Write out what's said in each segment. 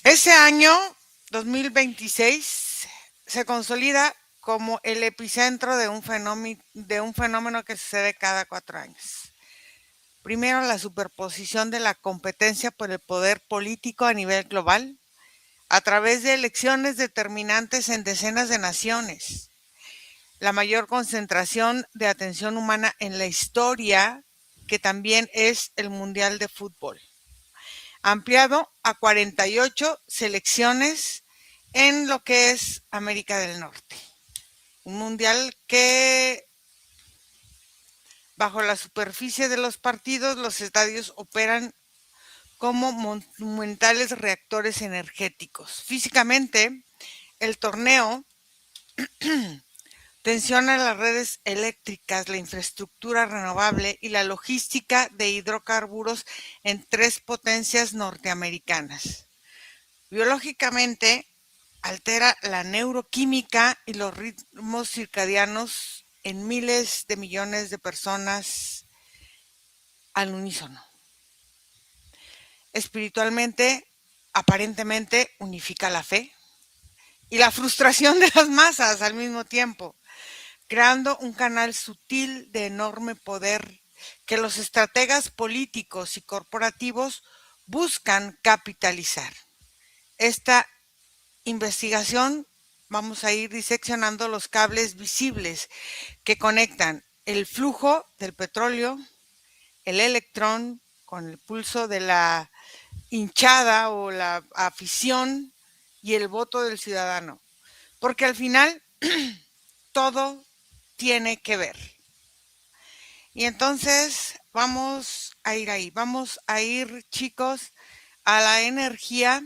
Ese año, 2026, se consolida como el epicentro de un fenómeno que sucede cada 4 años. Primero, la superposición de la competencia por el poder político a nivel global, a través de elecciones determinantes en decenas de naciones. La mayor concentración de atención humana en la historia, que también es el Mundial de Fútbol, ampliado a 48 selecciones en lo que es América del Norte. Un mundial que bajo la superficie de los partidos, los estadios operan como monumentales reactores energéticos. Físicamente, el torneo tensiona las redes eléctricas, la infraestructura renovable y la logística de hidrocarburos en tres potencias norteamericanas. Biológicamente, altera la neuroquímica y los ritmos circadianos en miles de millones de personas al unísono. Espiritualmente, aparentemente, unifica la fe y la frustración de las masas al mismo tiempo, creando un canal sutil de enorme poder que los estrategas políticos y corporativos buscan capitalizar. Esta investigación vamos a ir diseccionando los cables visibles que conectan el flujo del petróleo, el electrón con el pulso de la hinchada o la afición y el voto del ciudadano, porque al final todo tiene que ver. Y entonces vamos a ir ahí, vamos a ir, chicos, a la energía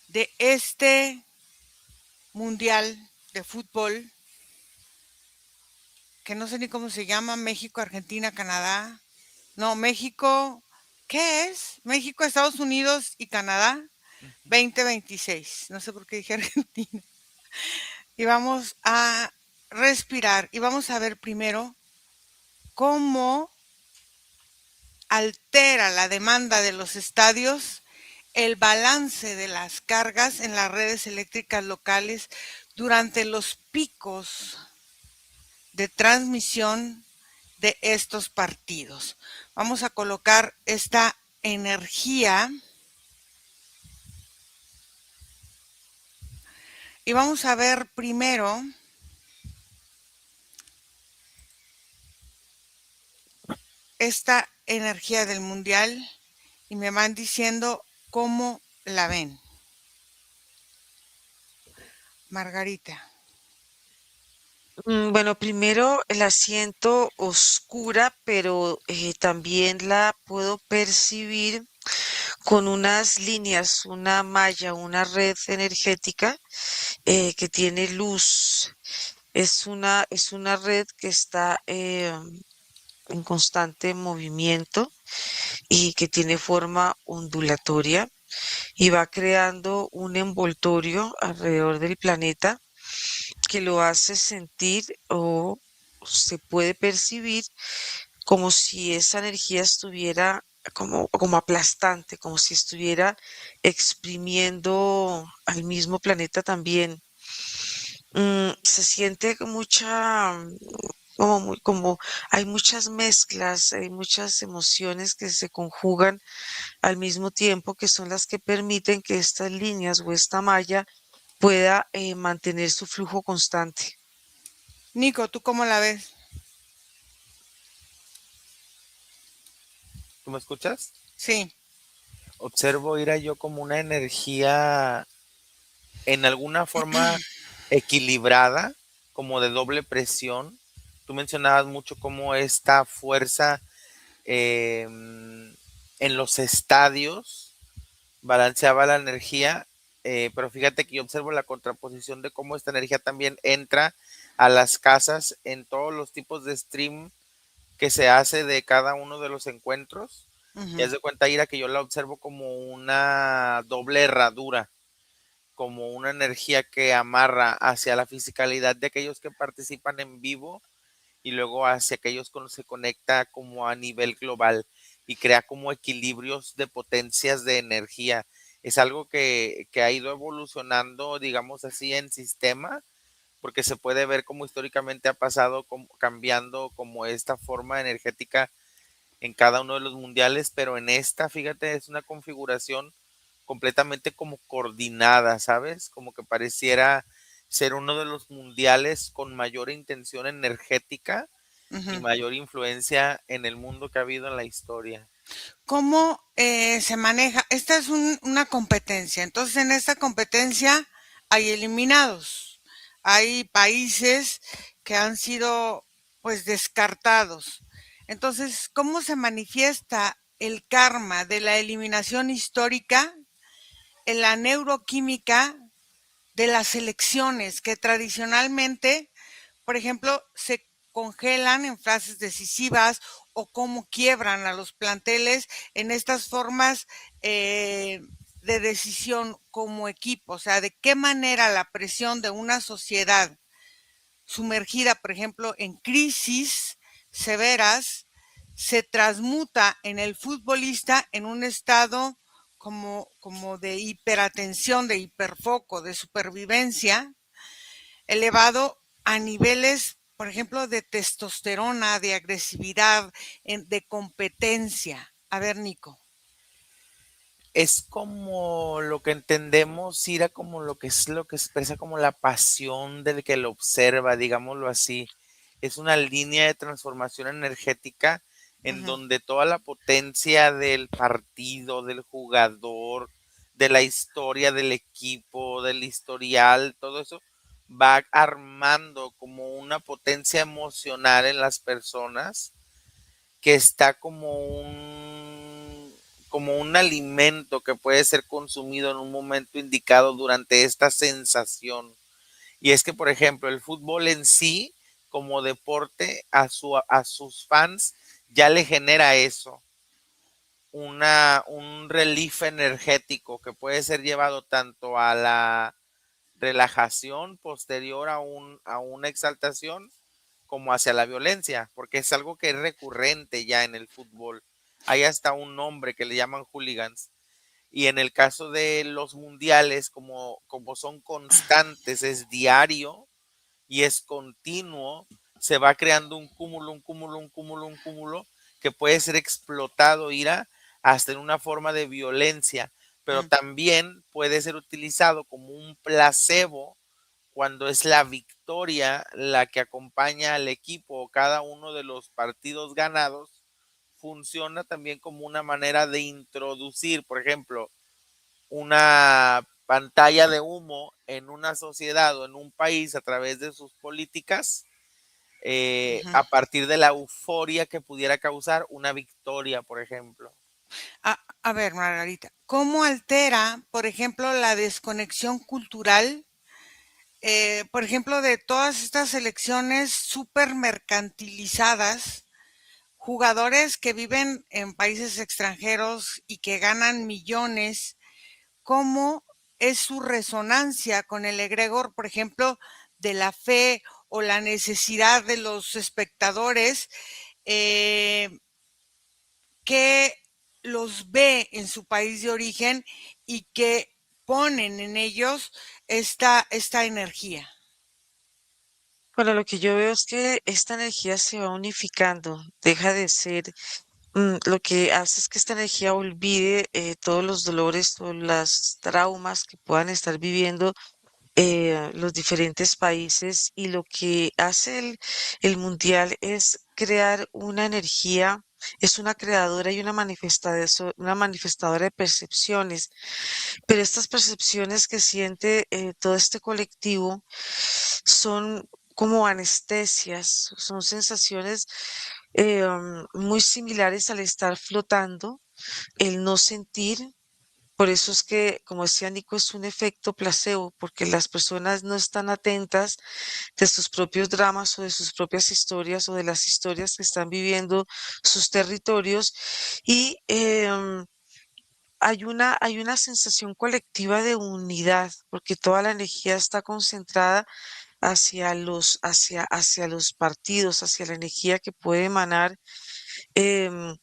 de este mundial de fútbol, que no sé ni cómo se llama, México, Argentina, Canadá. No, México, ¿qué es? México, Estados Unidos y Canadá, Ujú. 2026. No sé por qué dije Argentina. Y vamos a respirar y vamos a ver primero cómo altera la demanda de los estadios el balance de las cargas en las redes eléctricas locales durante los picos de transmisión de estos partidos. Vamos a colocar esta energía y vamos a ver primero esta energía del mundial y me van diciendo cómo la ven. Margarita. Bueno, primero la siento oscura, pero también la puedo percibir con unas líneas, una malla, una red energética que tiene luz. Es una red que está en constante movimiento y que tiene forma ondulatoria y va creando un envoltorio alrededor del planeta que lo hace sentir o se puede percibir como si esa energía estuviera como aplastante, como si estuviera exprimiendo al mismo planeta también. Se siente como hay muchas mezclas, hay muchas emociones que se conjugan al mismo tiempo, que son las que permiten que estas líneas o esta malla pueda mantener su flujo constante. Nico, ¿tú cómo la ves? ¿Tú me escuchas? Sí. Observo, Ira, yo como una energía en alguna forma equilibrada, como de doble presión. Tú mencionabas mucho cómo esta fuerza en los estadios balanceaba la energía, pero fíjate que yo observo la contraposición de cómo esta energía también entra a las casas en todos los tipos de stream que se hace de cada uno de los encuentros. Y Ujú. haz de cuenta, Ira, que yo la observo como una doble herradura, como una energía que amarra hacia la fisicalidad de aquellos que participan en vivo y luego hacia aquellos con los que se conecta como a nivel global y crea como equilibrios de potencias de energía. es algo que ha ido evolucionando, digamos así, en sistema, porque se puede ver cómo históricamente ha pasado cambiando como esta forma energética en cada uno de los mundiales, pero en esta, fíjate, es una configuración completamente como coordinada, ¿sabes? Como que pareciera ser uno de los mundiales con mayor intención energética y Ujú. mayor influencia en el mundo que ha habido en la historia. ¿Cómo se maneja? Esta es una competencia. Entonces, en esta competencia hay eliminados. Hay países que han sido, pues, descartados. Entonces, ¿cómo se manifiesta el karma de la eliminación histórica en la neuroquímica de las elecciones que tradicionalmente, por ejemplo, se congelan en fases decisivas o cómo quiebran a los planteles en estas formas de decisión como equipo? O sea, de qué manera la presión de una sociedad sumergida, por ejemplo, en crisis severas, se transmuta en el futbolista en un estado como de hiperatención, de hiperfoco, de supervivencia, elevado a niveles, por ejemplo, de testosterona, de agresividad, de competencia. A ver, Nico. Es como lo que entendemos, Ira, como lo que es lo que expresa como la pasión del que lo observa, digámoslo así. Es una línea de transformación energética en Ujú, donde toda la potencia del partido, del jugador, de la historia del equipo, del historial, todo eso va armando como una potencia emocional en las personas que está como un alimento que puede ser consumido en un momento indicado durante esta sensación. Y es que, por ejemplo, el fútbol en sí, como deporte, a sus fans ya le genera eso, un relief energético que puede ser llevado tanto a la relajación posterior a una exaltación como hacia la violencia, porque es algo que es recurrente ya en el fútbol. Hay hasta un nombre que le llaman hooligans. Y en el caso de los mundiales, como son constantes, es diario y es continuo, se va creando un cúmulo, un cúmulo, un cúmulo, un cúmulo que puede ser explotado, ira, hasta en una forma de violencia, pero mm. también puede ser utilizado como un placebo cuando es la victoria la que acompaña al equipo o cada uno de los partidos ganados, funciona también como una manera de introducir, por ejemplo, una pantalla de humo en una sociedad o en un país a través de sus políticas, Ujú. a partir de la euforia que pudiera causar una victoria, por ejemplo. A ver, Margarita, ¿cómo altera, por ejemplo, la desconexión cultural, por ejemplo, de todas estas elecciones súper mercantilizadas, jugadores que viven en países extranjeros y que ganan millones? ¿Cómo es su resonancia con el egregor, por ejemplo, de la fe o la necesidad de los espectadores eh, que los ve en su país de origen y que ponen en ellos esta energía? Bueno, lo que yo veo es que esta energía se va unificando, deja de ser, lo que hace es que esta energía olvide todos los dolores, todos los traumas que puedan estar viviendo los diferentes países, y lo que hace el mundial es crear una energía, es una creadora y una manifestadora de percepciones, pero estas percepciones que siente todo este colectivo son como anestesias, son sensaciones muy similares al estar flotando, el no sentir. Por eso es que, como decía Nico, es un efecto placebo, porque las personas no están atentas de sus propios dramas o de sus propias historias o de las historias que están viviendo sus territorios, y hay una sensación colectiva de unidad, porque toda la energía está concentrada hacia los partidos, hacia la energía que puede emanar em,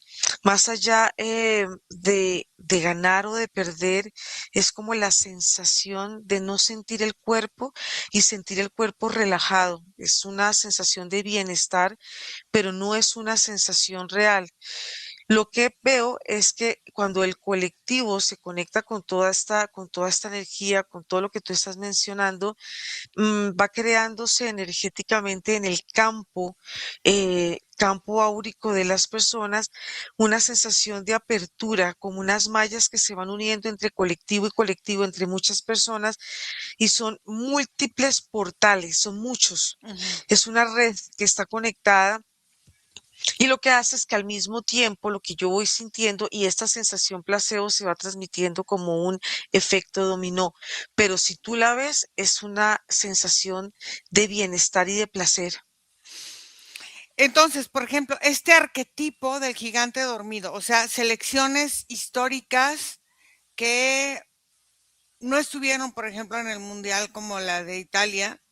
Más allá de ganar o de perder, es como la sensación de no sentir el cuerpo y sentir el cuerpo relajado. Es una sensación de bienestar, pero no es una sensación real. Lo que veo es que cuando el colectivo se conecta con toda esta energía, con todo lo que tú estás mencionando, va creándose energéticamente en el campo áurico de las personas, una sensación de apertura, como unas mallas que se van uniendo entre colectivo y colectivo, entre muchas personas, y son múltiples portales, son muchos. Ujú. Es una red que está conectada y lo que hace es que al mismo tiempo lo que yo voy sintiendo y esta sensación placebo se va transmitiendo como un efecto dominó, pero si tú la ves es una sensación de bienestar y de placer. Entonces, por ejemplo, este arquetipo del gigante dormido, o sea, selecciones históricas que no estuvieron, por ejemplo, en el Mundial como la de Italia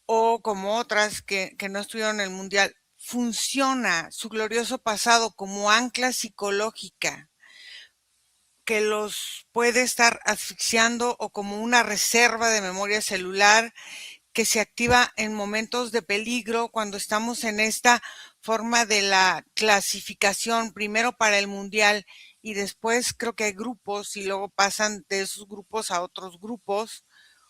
o como otras que no estuvieron en el Mundial, funciona su glorioso pasado como ancla psicológica que los puede estar asfixiando o como una reserva de memoria celular que se activa en momentos de peligro cuando estamos en esta forma de la clasificación, primero para el mundial y después creo que hay grupos y luego pasan de esos grupos a otros grupos.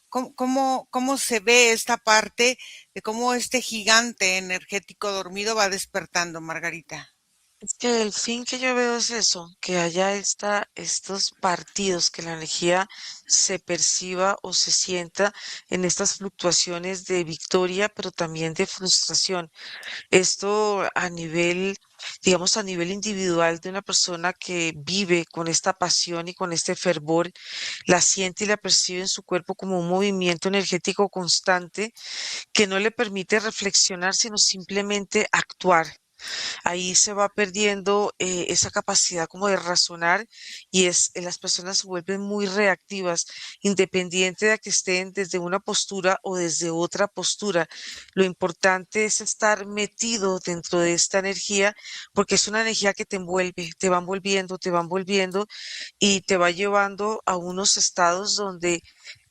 ¿Cómo se ve esta parte de cómo este gigante energético dormido va despertando, Margarita? Es que el fin que yo veo es eso, que haya estos partidos, que la energía se perciba o se sienta en estas fluctuaciones de victoria, pero también de frustración. Esto a nivel, digamos, a nivel individual de una persona que vive con esta pasión y con este fervor, la siente y la percibe en su cuerpo como un movimiento energético constante que no le permite reflexionar, sino simplemente actuar. Ahí se va perdiendo esa capacidad como de razonar y las personas se vuelven muy reactivas, independiente de que estén desde una postura o desde otra postura. Lo importante es estar metido dentro de esta energía porque es una energía que te envuelve, te van envolviendo y te va llevando a unos estados donde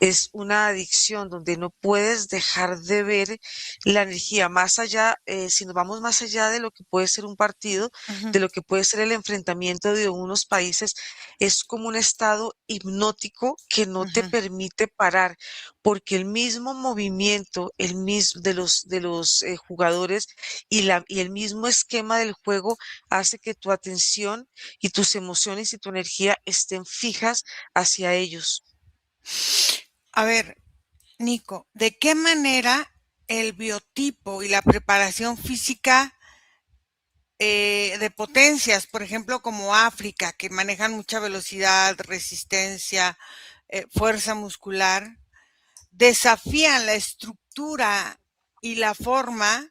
es una adicción, donde no puedes dejar de ver la energía más allá, si nos vamos más allá de lo que puede ser un partido, Ujú, de lo que puede ser el enfrentamiento de unos países, es como un estado hipnótico que no te ujú. permite parar, porque el mismo movimiento, el mismo de los jugadores y el mismo esquema del juego hace que tu atención y tus emociones y tu energía estén fijas hacia ellos. A ver, Nico, ¿de qué manera el biotipo y la preparación física de potencias, por ejemplo, como África, que manejan mucha velocidad, resistencia, fuerza muscular, desafían la estructura y la forma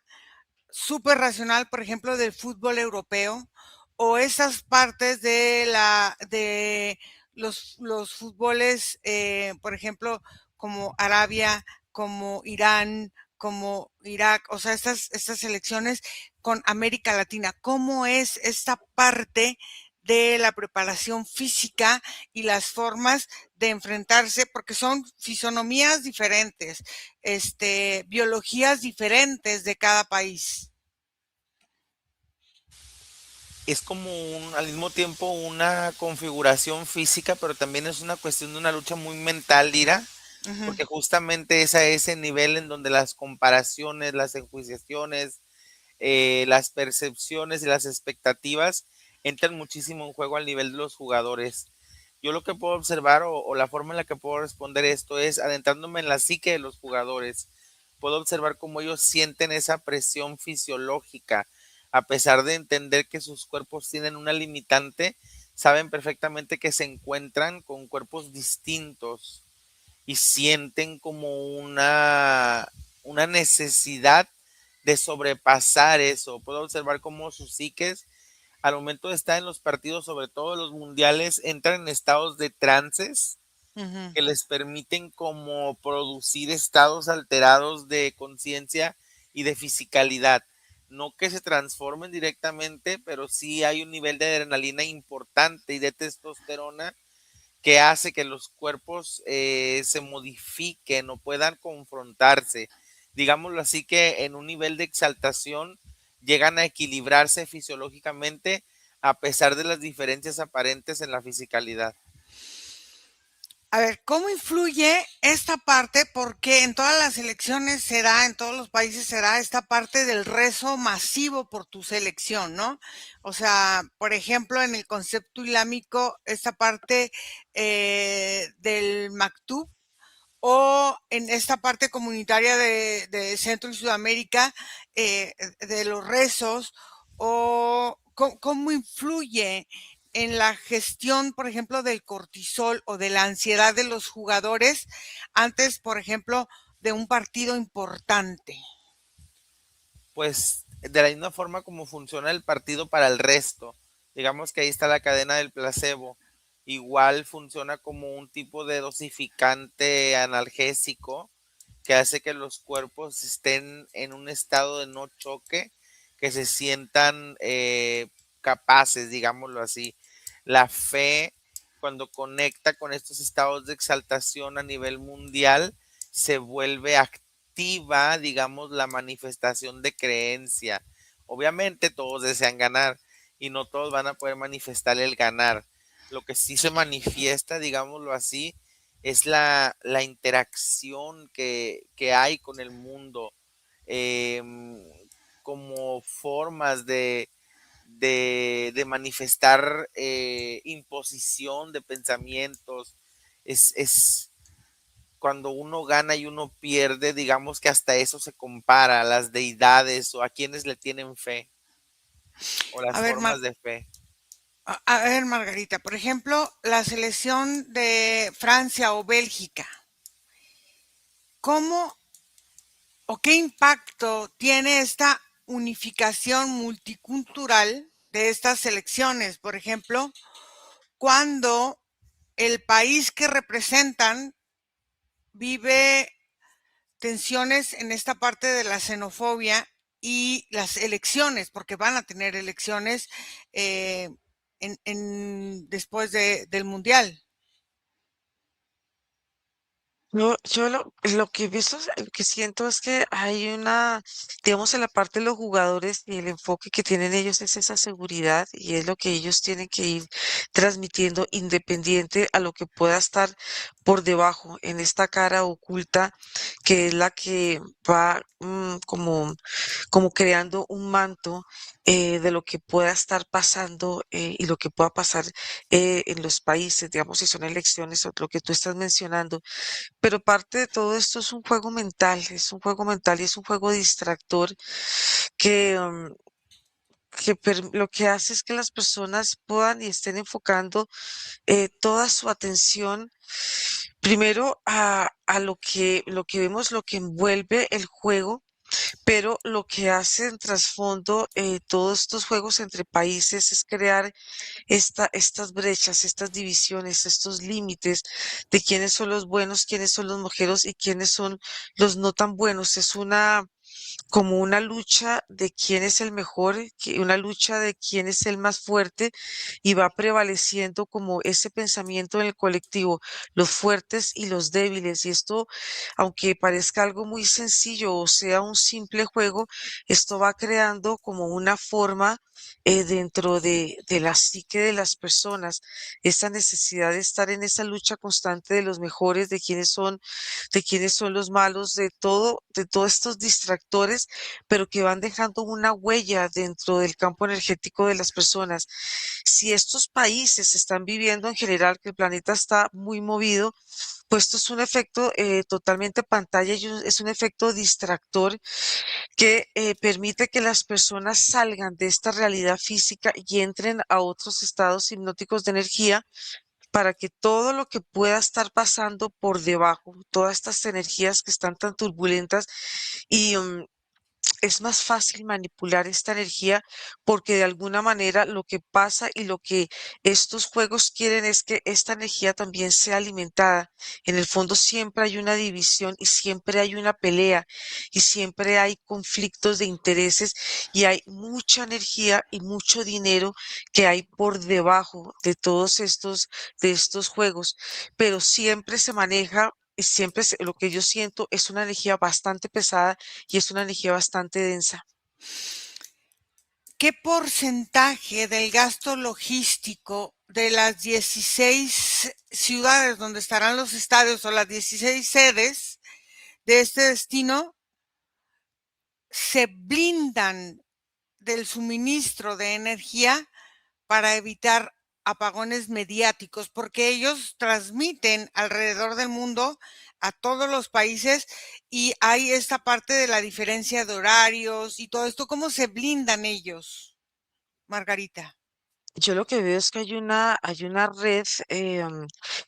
súper racional, por ejemplo, del fútbol europeo, o esas partes de los fútboles, por ejemplo, como Arabia, como Irán, como Irak, o sea, estas selecciones con América Latina, ¿cómo es esta parte de la preparación física y las formas de enfrentarse? Porque son fisonomías diferentes, biologías diferentes de cada país. Es como al mismo tiempo una configuración física, pero también es una cuestión de una lucha muy mental, Ira, Ujú, porque justamente es a ese nivel en donde las comparaciones, las enjuiciaciones, las percepciones y las expectativas entran muchísimo en juego al nivel de los jugadores. Yo lo que puedo observar o la forma en la que puedo responder esto es adentrándome en la psique de los jugadores. Puedo observar cómo ellos sienten esa presión fisiológica, a pesar de entender que sus cuerpos tienen una limitante, saben perfectamente que se encuentran con cuerpos distintos y sienten como una necesidad de sobrepasar eso. Puedo observar cómo sus psiques, al momento de estar en los partidos, sobre todo los mundiales, entran en estados de trances ujú. que les permiten como producir estados alterados de conciencia y de fisicalidad. no que se transformen directamente, pero sí hay un nivel de adrenalina importante y de testosterona que hace que los cuerpos se modifiquen o puedan confrontarse. Digámoslo así, que en un nivel de exaltación llegan a equilibrarse fisiológicamente a pesar de las diferencias aparentes en la fisicalidad. A ver, ¿cómo influye esta parte? Porque en todas las elecciones será, en todos los países será esta parte del rezo masivo por tu selección, ¿no? O sea, por ejemplo, en el concepto islámico, esta parte del maktub, o en esta parte comunitaria de Centro y Sudamérica, de los rezos, o cómo influye en la gestión, por ejemplo, del cortisol o de la ansiedad de los jugadores antes, por ejemplo, de un partido importante. Pues de la misma forma como funciona el partido para el resto. Digamos que ahí está la cadena del placebo. Igual funciona como un tipo de dosificante analgésico que hace que los cuerpos estén en un estado de no choque, que se sientan capaces, digámoslo así. La fe, cuando conecta con estos estados de exaltación a nivel mundial, se vuelve activa, digamos, la manifestación de creencia. Obviamente todos desean ganar y no todos van a poder manifestar el ganar. Lo que sí se manifiesta, digámoslo así, es la interacción que hay con el mundo, em, como formas de manifestar imposición de pensamientos. Es cuando uno gana y uno pierde, digamos que hasta eso se compara a las deidades o a quienes le tienen fe o A las ver, formas de fe. a ver, Margarita, por ejemplo, la selección de Francia o Bélgica, ¿cómo o qué impacto tiene esta unificación multicultural de estas selecciones? Por ejemplo, cuando el país que representan vive tensiones en esta parte de la xenofobia y las elecciones, porque van a tener elecciones eh, después del Mundial. Yo lo que he visto, lo que siento es que hay una, digamos, en la parte de los jugadores y el enfoque que tienen ellos es esa seguridad y es lo que ellos tienen que ir transmitiendo independiente a lo que pueda estar por debajo en esta cara oculta que es la que va como creando un manto de lo que pueda estar pasando y lo que pueda pasar en los países, digamos, si son elecciones o lo que tú estás mencionando. Pero parte de todo esto es un juego mental, es un juego mental y es un juego distractor que, lo que hace es que las personas puedan y estén enfocando toda su atención primero a lo que vemos, lo que envuelve el juego, pero lo que hace en trasfondo todos estos juegos entre países es crear estas brechas, estas divisiones, estos límites de quiénes son los buenos, quiénes son los mojeros y quiénes son los no tan buenos. Es una como una lucha de quién es el mejor, una lucha de quién es el más fuerte y va prevaleciendo como ese pensamiento en el colectivo, los fuertes y los débiles. Y esto, aunque parezca algo muy sencillo o sea un simple juego, esto va creando como una forma dentro de la psique de las personas, esa necesidad de estar en esa lucha constante de los mejores, de quiénes son los malos, de todos estos distractores, pero que van dejando una huella dentro del campo energético de las personas. Si estos países están viviendo en general, que el planeta está muy movido, pues esto es un efecto totalmente pantalla y es un efecto distractor que permite que las personas salgan de esta realidad física y entren a otros estados hipnóticos de energía para que todo lo que pueda estar pasando por debajo, todas estas energías que están tan turbulentas y es más fácil manipular esta energía porque de alguna manera lo que pasa y lo que estos juegos quieren es que esta energía también sea alimentada. En el fondo siempre hay una división y siempre hay una pelea y siempre hay conflictos de intereses y hay mucha energía y mucho dinero que hay por debajo de todos de estos juegos, pero siempre se maneja y siempre lo que yo siento es una energía bastante pesada y es una energía bastante densa. ¿Qué porcentaje del gasto logístico de las 16 ciudades donde estarán los estadios o las 16 sedes de este destino se blindan del suministro de energía para evitar apagones mediáticos? Porque ellos transmiten alrededor del mundo a todos los países y hay esta parte de la diferencia de horarios y todo esto. ¿Cómo se blindan ellos, Margarita? Yo lo que veo es que hay una red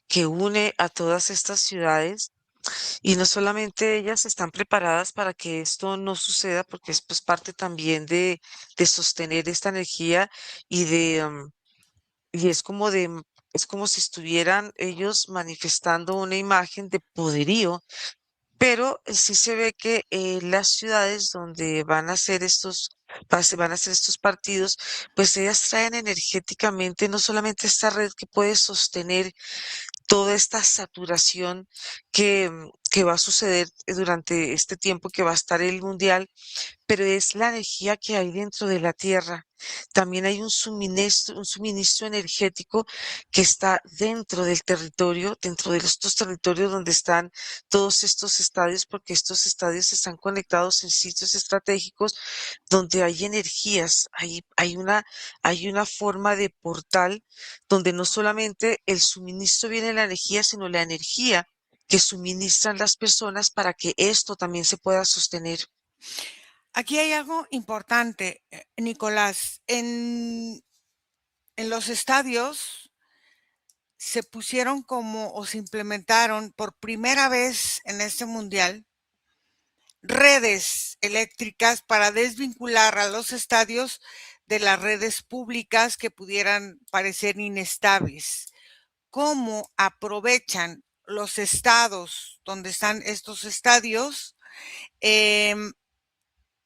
que une a todas estas ciudades y no solamente ellas están preparadas para que esto no suceda, porque es pues parte también de sostener esta energía y y es como es como si estuvieran ellos manifestando una imagen de poderío, pero sí se ve que las ciudades donde van a hacer van a hacer estos partidos, pues ellas traen energéticamente no solamente esta red que puede sostener toda esta saturación que va a suceder durante este tiempo que va a estar el mundial, pero es la energía que hay dentro de la tierra. También hay un suministro energético que está dentro del territorio, dentro de estos territorios donde están todos estos estadios, porque estos estadios están conectados en sitios estratégicos donde hay energías, hay una forma de portal donde no solamente el suministro viene de la energía, sino la energía que suministran las personas para que esto también se pueda sostener. Aquí hay algo importante, Nicolás. En los estadios se pusieron como o se implementaron por primera vez en este mundial redes eléctricas para desvincular a los estadios de las redes públicas que pudieran parecer inestables. ¿Cómo aprovechan los estados donde están estos estadios em,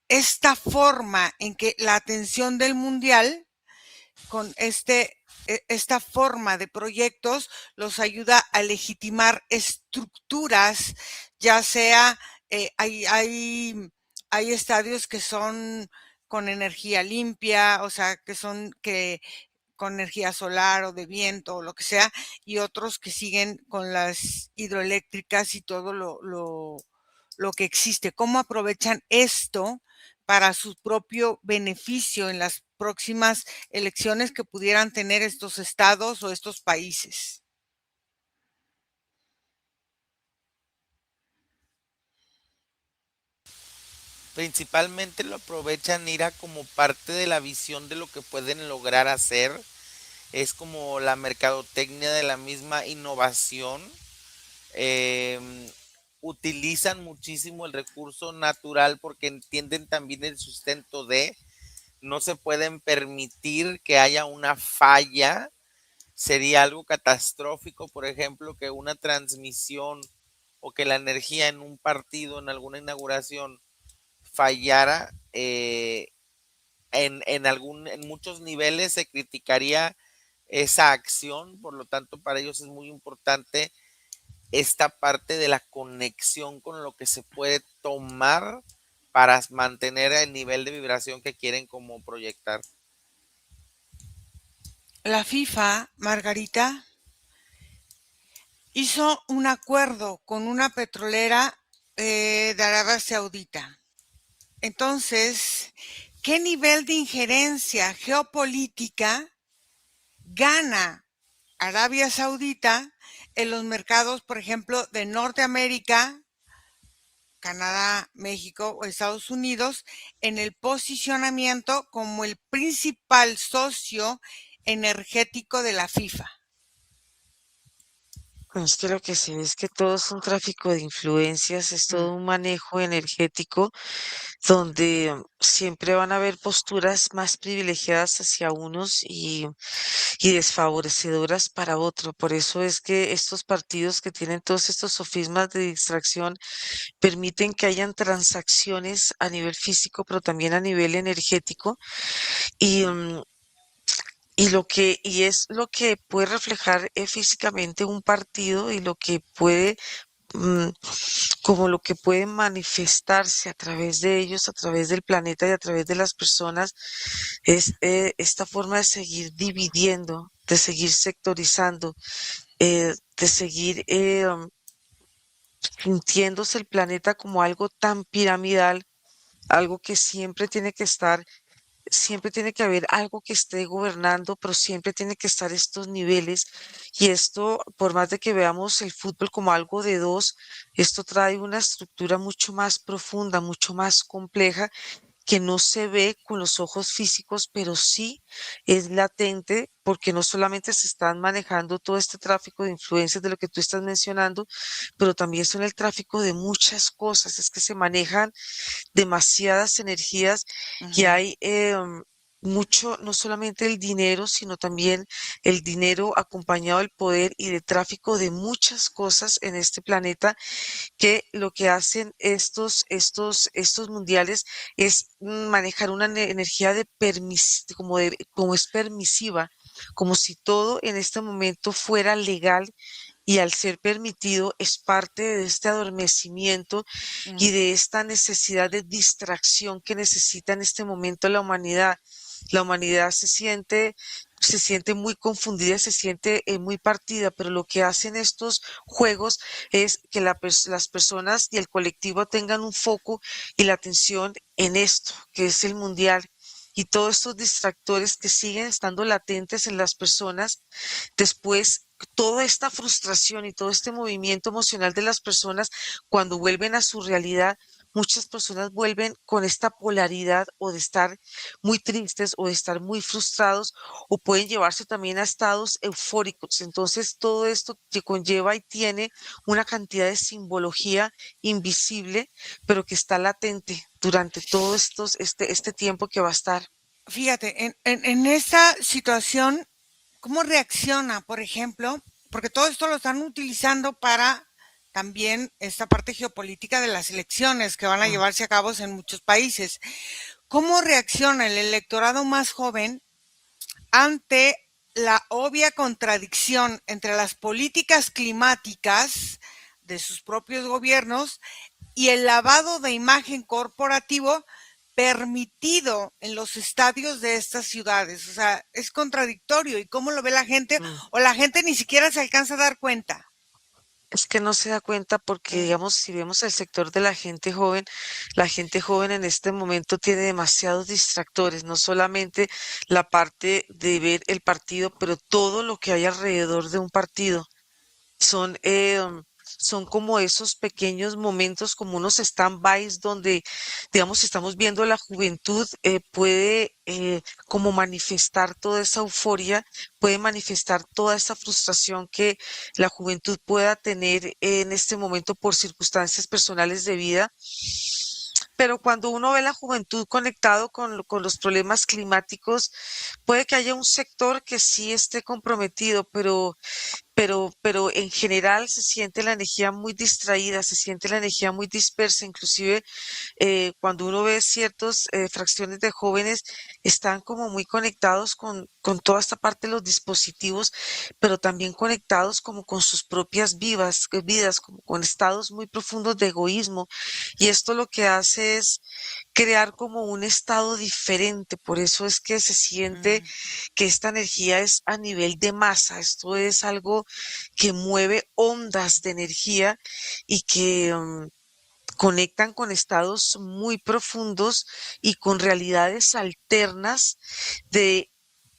esta forma en que la atención del mundial con esta forma de proyectos los ayuda a legitimar estructuras, ya sea, hay estadios que son con energía limpia, o sea, que son que con energía solar o de viento o lo que sea, y otros que siguen con las hidroeléctricas y todo lo que existe. ¿Cómo aprovechan esto para su propio beneficio en las próximas elecciones que pudieran tener estos estados o estos países? Principalmente lo aprovechan Ira como parte de la visión de lo que pueden lograr hacer. Es como la mercadotecnia de la misma innovación. em, Utilizan muchísimo el recurso natural porque entienden también el sustento de no se pueden permitir que haya una falla. Sería algo catastrófico, por ejemplo, que una transmisión o que la energía en un partido, en alguna inauguración, fallara. En muchos niveles se criticaría esa acción, por lo tanto para ellos es muy importante esta parte de la conexión con lo que se puede tomar para mantener el nivel de vibración que quieren como proyectar. La FIFA, Margarita, hizo un acuerdo con una petrolera de Arabia Saudita. Entonces, ¿qué nivel de injerencia geopolítica gana Arabia Saudita en los mercados, por ejemplo, de Norteamérica, Canadá, México o Estados Unidos, en el posicionamiento como el principal socio energético de la FIFA? Es que lo que se ve es que todo es un tráfico de influencias, es Mm, todo un manejo energético donde siempre van a haber posturas más privilegiadas hacia unos y desfavorecedoras para otro. Por eso es que estos partidos que tienen todos estos sofismas de distracción permiten que hayan transacciones a nivel físico, pero también a nivel energético. Y, y es lo que puede reflejar físicamente un partido y lo que puede mm, como lo que puede manifestarse a través de ellos, a través del planeta y a través de las personas, es esta forma de seguir dividiendo, de seguir sectorizando, de seguir sintiéndose el planeta como algo tan piramidal, algo que siempre tiene que estar. Siempre tiene que haber algo que esté gobernando, pero siempre tiene que estar estos niveles. Y esto, por más de que veamos el fútbol como algo de dos, esto trae una estructura mucho más profunda, mucho más compleja, que no se ve con los ojos físicos, pero sí es latente, porque no solamente se están manejando todo este tráfico de influencias de lo que tú estás mencionando, pero también son el tráfico de muchas cosas. Es que se manejan demasiadas energías y ujú, hay mucho, no solamente el dinero, sino también el dinero acompañado del poder y de tráfico de muchas cosas en este planeta que lo que hacen estos mundiales es manejar una energía de como es permisiva, como si todo en este momento fuera legal y al ser permitido es parte de este adormecimiento y mm, de esta necesidad de distracción que necesita en este momento la humanidad. La humanidad se siente muy confundida, se siente muy partida, pero lo que hacen estos juegos es que las personas y el colectivo tengan un foco y la atención en esto, que es el mundial. Y todos estos distractores que siguen estando latentes en las personas, después toda esta frustración y todo este movimiento emocional de las personas, cuando vuelven a su realidad, muchas personas vuelven con esta polaridad o de estar muy tristes o de estar muy frustrados o pueden llevarse también a estados eufóricos. Entonces, todo esto que conlleva y tiene una cantidad de simbología invisible, pero que está latente durante todo este tiempo que va a estar. Fíjate, en esta situación, ¿cómo reacciona, por ejemplo? Porque todo esto lo están utilizando para también esta parte geopolítica de las elecciones que van a Mm, llevarse a cabo en muchos países. ¿Cómo reacciona el electorado más joven ante la obvia contradicción entre las políticas climáticas de sus propios gobiernos y el lavado de imagen corporativo permitido en los estadios de estas ciudades? O sea, es contradictorio. ¿Y cómo lo ve la gente? mm. O la gente ni siquiera se alcanza a dar cuenta. Es que no se da cuenta porque, Mm, digamos, si vemos el sector de la gente joven en este momento tiene demasiados distractores, no solamente la parte de ver el partido, pero todo lo que hay alrededor de un partido. Son, son como esos pequeños momentos, como unos stand-bys donde, digamos, estamos viendo la juventud, puede como manifestar toda esa euforia, puede manifestar toda esa frustración que la juventud pueda tener en este momento por circunstancias personales de vida. Pero cuando uno ve la juventud conectado con los problemas climáticos, puede que haya un sector que sí esté comprometido, pero en general se siente la energía muy distraída, se siente la energía muy dispersa, inclusive cuando uno ve ciertas fracciones de jóvenes, están como muy conectados con toda esta parte de los dispositivos, pero también conectados como con sus propias vidas, como con estados muy profundos de egoísmo. Y esto lo que hace es crear como un estado diferente. Por eso es que se siente mm, que esta energía es a nivel de masa. Esto es algo que mueve ondas de energía y que conectan con estados muy profundos y con realidades alternas de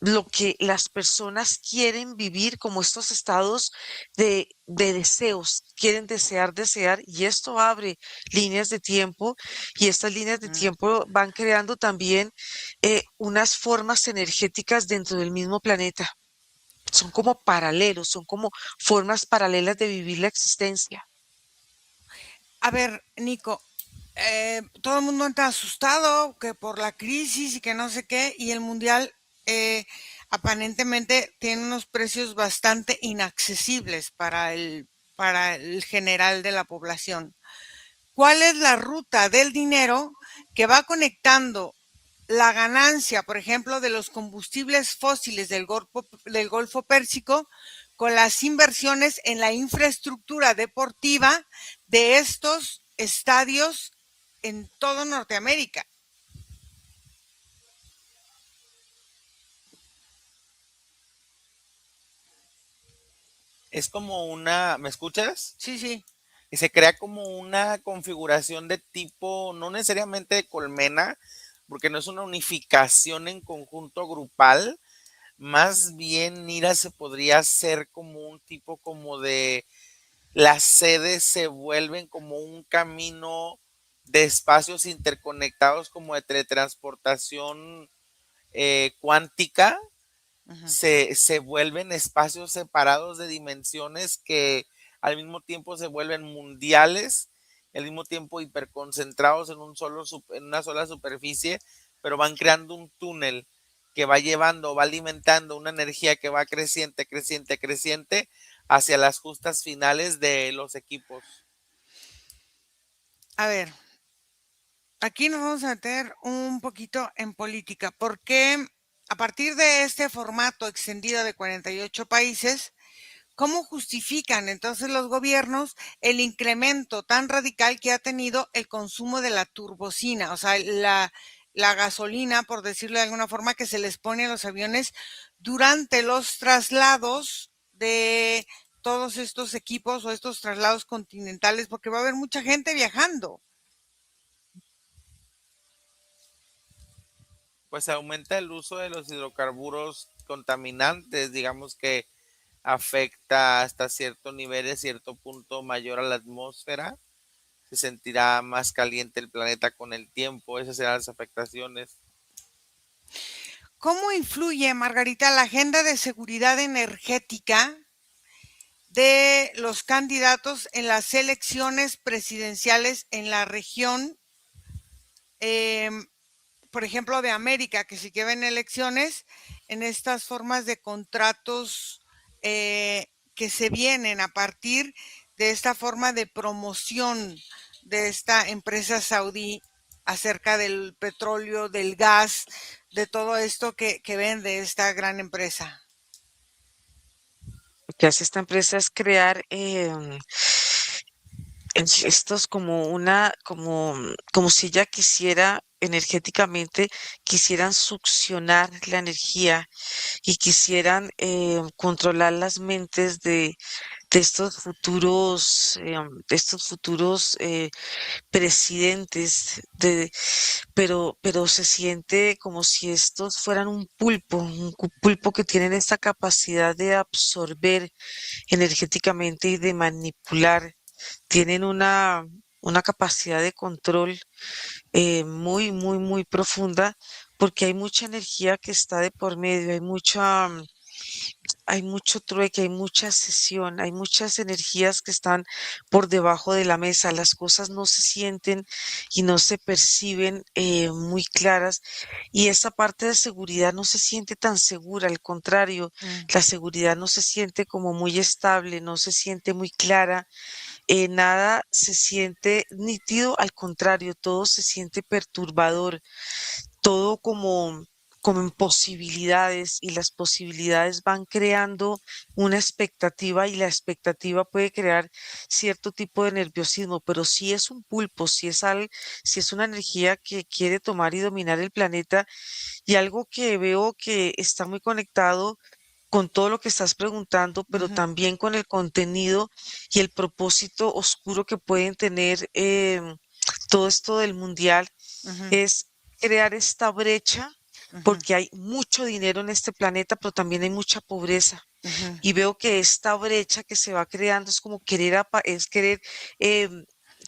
lo que las personas quieren vivir como estos estados de deseos, quieren desear, y esto abre líneas de tiempo y estas líneas de mm. tiempo van creando también unas formas energéticas dentro del mismo planeta. son como paralelos, son como formas paralelas de vivir la existencia. A ver, Nico, todo el mundo está asustado que por la crisis y que no sé qué, y el mundial aparentemente tiene unos precios bastante inaccesibles para el general de la población. ¿Cuál es la ruta del dinero que va conectando la ganancia, por ejemplo, de los combustibles fósiles del Golfo Pérsico con las inversiones en la infraestructura deportiva de estos estadios en todo Norteamérica? Es como una, ¿me escuchas? Sí, sí. Y se crea como una configuración de tipo, no necesariamente de colmena, porque no es una unificación en conjunto grupal, más bien, mira, se podría hacer como un tipo como de las sedes se vuelven como un camino de espacios interconectados como de teletransportación cuántica, Ujú. se vuelven espacios separados de dimensiones que al mismo tiempo se vuelven mundiales, al mismo tiempo hiperconcentrados en, en una sola superficie, pero van creando un túnel que va llevando, va alimentando una energía que va creciente, creciente, creciente hacia las justas finales de los equipos. A ver, aquí nos vamos a meter un poquito en política, porque a partir de este formato extendido de 48 países, ¿cómo justifican entonces los gobiernos el incremento tan radical que ha tenido el consumo de la turbocina? O sea, la gasolina, por decirlo de alguna forma, que se les pone a los aviones durante los traslados de todos estos equipos o estos traslados continentales, porque va a haber mucha gente viajando. Pues aumenta el uso de los hidrocarburos contaminantes, digamos que afecta hasta cierto nivel, cierto punto mayor a la atmósfera, se sentirá más caliente el planeta con el tiempo, esas serán las afectaciones. ¿Cómo influye, Margarita, la agenda de seguridad energética de los candidatos en las elecciones presidenciales en la región, eh, por ejemplo, de América, que si ven elecciones en estas formas de contratos que se vienen a partir de esta forma de promoción de esta empresa saudí acerca del petróleo, del gas, de todo esto que vende esta gran empresa? Lo que hace esta empresa es crear estos como como si ella quisiera energéticamente, quisieran succionar la energía y quisieran controlar las mentes de estos futuros presidentes, pero se siente como si estos fueran un pulpo que tienen esta capacidad de absorber energéticamente y de manipular. Tienen una capacidad de control muy, muy, muy profunda porque hay mucha energía que está de por medio, hay mucho trueque, hay mucha sesión, hay muchas energías que están por debajo de la mesa. Las cosas no se sienten y no se perciben muy claras y esa parte de seguridad no se siente tan segura. Al contrario, Mm, la seguridad no se siente como muy estable, no se siente muy clara, nada se siente nítido, al contrario, todo se siente perturbador, todo como en posibilidades y las posibilidades van creando una expectativa y la expectativa puede crear cierto tipo de nerviosismo, pero si es un pulpo, si es una energía que quiere tomar y dominar el planeta y algo que veo que está muy conectado con todo lo que estás preguntando, pero ujú, también con el contenido y el propósito oscuro que pueden tener todo esto del mundial, ujú, es crear esta brecha, ujú, porque hay mucho dinero en este planeta, pero también hay mucha pobreza. ujú, Y veo que esta brecha que se va creando es como es querer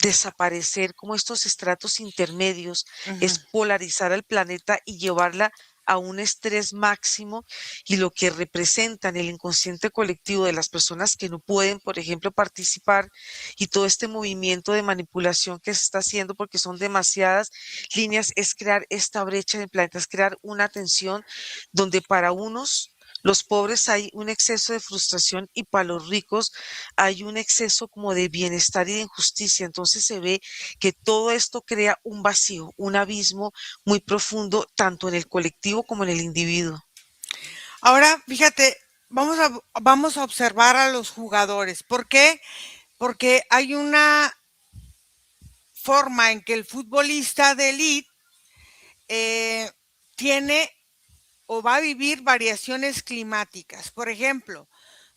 desaparecer como estos estratos intermedios, ujú. es polarizar al planeta y llevarla a un estrés máximo y lo que representan el inconsciente colectivo de las personas que no pueden, por ejemplo, participar y todo este movimiento de manipulación que se está haciendo porque son demasiadas líneas, es crear esta brecha en el planeta, es crear una tensión donde para unos, los pobres, hay un exceso de frustración y para los ricos hay un exceso como de bienestar y de injusticia. Entonces se ve que todo esto crea un vacío, un abismo muy profundo, tanto en el colectivo como en el individuo. Ahora, fíjate, vamos a observar a los jugadores. ¿Por qué? Porque hay una forma en que el futbolista de élite eh, tiene o va a vivir variaciones climáticas. Por ejemplo,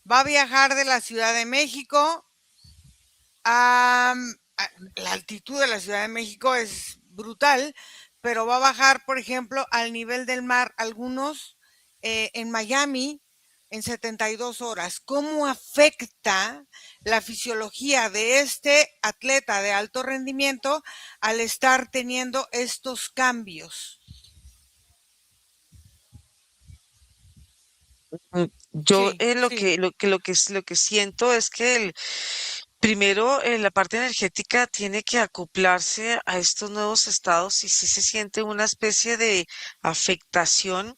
va a viajar de la Ciudad de México la altitud de la Ciudad de México es brutal, pero va a bajar, por ejemplo, al nivel del mar, algunos en Miami en 72 horas. ¿Cómo afecta la fisiología de este atleta de alto rendimiento al estar teniendo estos cambios? Yo Sí, sí. lo que siento es que primero, la parte energética tiene que acoplarse a estos nuevos estados y sí se siente una especie de afectación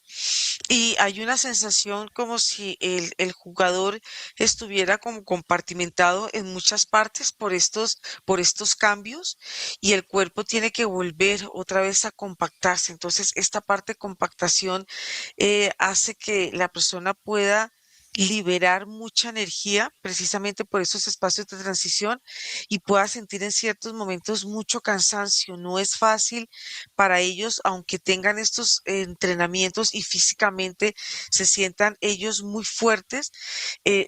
y hay una sensación como si el jugador estuviera como compartimentado en muchas partes por estos cambios y el cuerpo tiene que volver otra vez a compactarse. Entonces, esta parte de compactación hace que la persona pueda liberar mucha energía precisamente por esos espacios de transición y pueda sentir en ciertos momentos mucho cansancio. No es fácil para ellos, aunque tengan estos entrenamientos y físicamente se sientan ellos muy fuertes,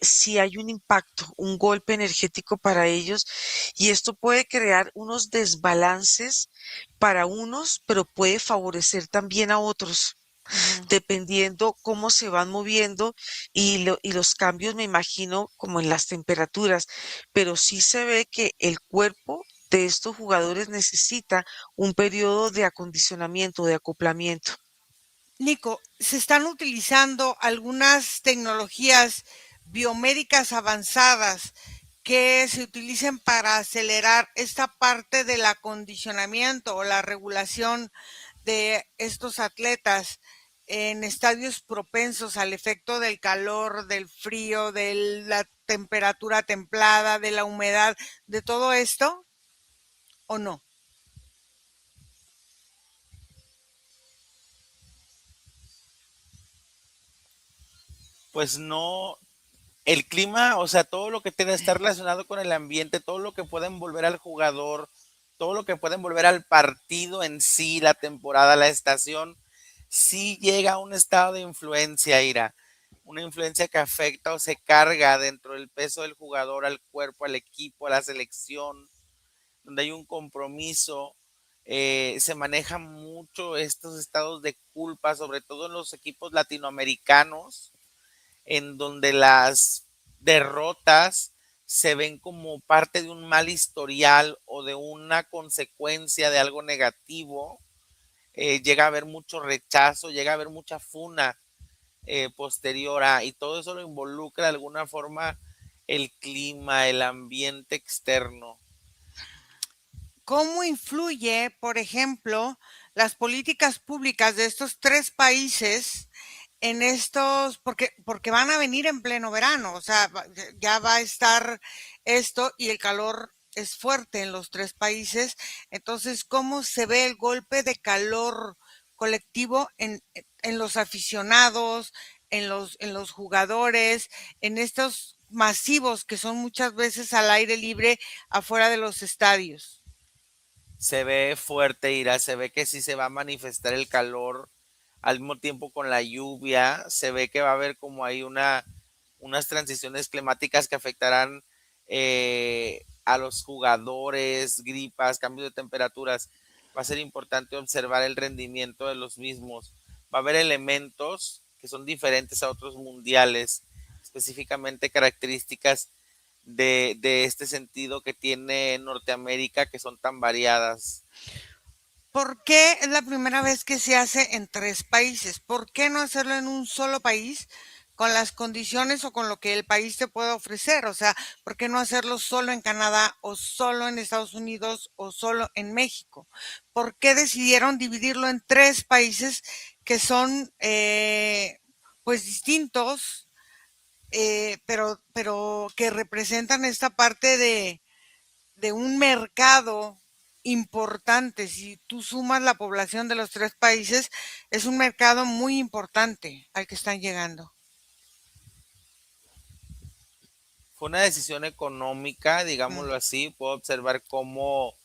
si hay un impacto, un golpe energético para ellos y esto puede crear unos desbalances para unos, pero puede favorecer también a otros Ujú. dependiendo cómo se van moviendo y los cambios, me imagino, como en las temperaturas, pero sí se ve que el cuerpo de estos jugadores necesita un periodo de acondicionamiento, de acoplamiento. Nico, se están utilizando algunas tecnologías biomédicas avanzadas que se utilicen para acelerar esta parte del acondicionamiento o la regulación de estos atletas en estadios propensos al efecto del calor, del frío, de la temperatura templada, de la humedad, de todo esto, ¿o no? Pues no, el clima, o sea, todo lo que tiene está relacionado con el ambiente, todo lo que puede envolver al jugador, todo lo que puede envolver al partido en sí, la temporada, la estación, sí llega a un estado de influencia, Ira. Una influencia que afecta o se carga dentro del peso del jugador al cuerpo, al equipo, a la selección, donde hay un compromiso. Se manejan mucho estos estados de culpa, sobre todo en los equipos latinoamericanos en donde las derrotas se ven como parte de un mal historial o de una consecuencia de algo negativo, llega a haber mucho rechazo, llega a haber mucha funa posterior a, y todo eso lo involucra de alguna forma el clima, el ambiente externo. ¿Cómo influye, por ejemplo, las políticas públicas de estos tres países en estos, porque van a venir en pleno verano, o sea, ya va a estar esto y el calor es fuerte en los tres países. Entonces, ¿cómo se ve el golpe de calor colectivo en los aficionados, en los jugadores, en estos masivos que son muchas veces al aire libre afuera de los estadios? Se ve fuerte, Ira, se ve que sí se va a manifestar el calor al mismo tiempo con la lluvia, se ve que va a haber como ahí unas transiciones climáticas que afectarán a los jugadores, gripas, cambios de temperaturas. Va a ser importante observar el rendimiento de los mismos. Va a haber elementos que son diferentes a otros mundiales, específicamente características de este sentido que tiene Norteamérica que son tan variadas. ¿Por qué es la primera vez que se hace en 3 países? ¿Por qué no hacerlo en un solo país con las condiciones o con lo que el país te puede ofrecer? O sea, ¿por qué no hacerlo solo en Canadá o solo en Estados Unidos o solo en México? ¿Por qué decidieron dividirlo en 3 países que son, pues, distintos, pero que representan esta parte de un mercado importante? Si tú sumas la población de los 3 países, es un mercado muy importante al que están llegando. Fue una decisión económica, Mm, digámoslo así. Puedo observar cómo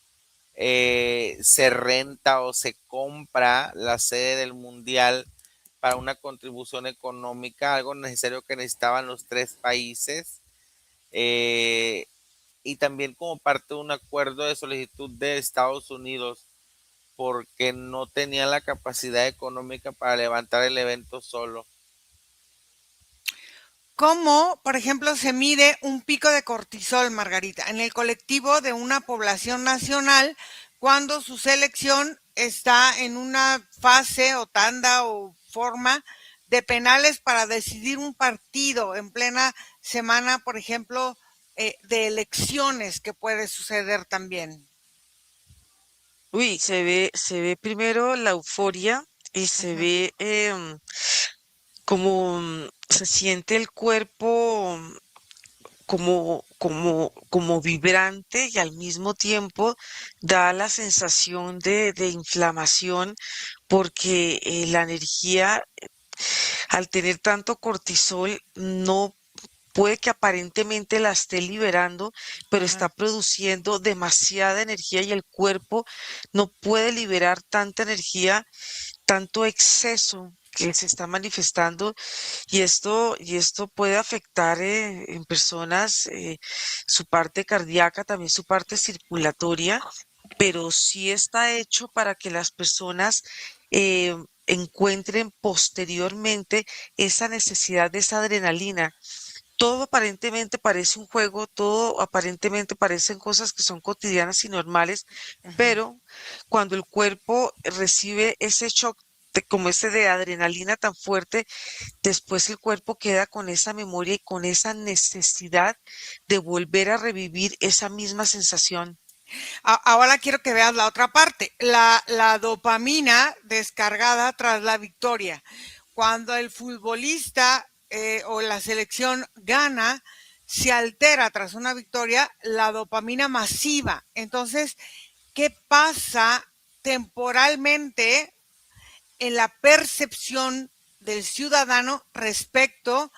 se renta o se compra la sede del mundial para una contribución económica, algo necesario que necesitaban los 3 países, eh, y también como parte de un acuerdo de solicitud de Estados Unidos, porque no tenía la capacidad económica para levantar el evento solo. ¿Cómo, por ejemplo, se mide un pico de cortisol, Margarita, en el colectivo de una población nacional cuando su selección está en una fase o tanda o forma de penales para decidir un partido en plena semana, por ejemplo, de elecciones que puede suceder también? Uy, se ve primero la euforia y se Ujú, ve como se siente el cuerpo como vibrante y al mismo tiempo da la sensación de inflamación porque la energía, al tener tanto cortisol, no puede que aparentemente la esté liberando, pero está ajá. produciendo demasiada energía y el cuerpo no puede liberar tanta energía, tanto exceso que se está manifestando y esto puede afectar en personas su parte cardíaca, también su parte circulatoria, pero sí está hecho para que las personas eh, encuentren posteriormente esa necesidad de esa adrenalina. Todo aparentemente parece un juego, todo aparentemente parecen cosas que son cotidianas y normales, Ujú. pero cuando el cuerpo recibe ese shock como ese de adrenalina tan fuerte, después el cuerpo queda con esa memoria y con esa necesidad de volver a revivir esa misma sensación. Ahora quiero que veas la otra parte, la dopamina descargada tras la victoria. Cuando el futbolista o la selección gana, se altera tras una victoria la dopamina masiva. Entonces, ¿qué pasa temporalmente en la percepción del ciudadano respecto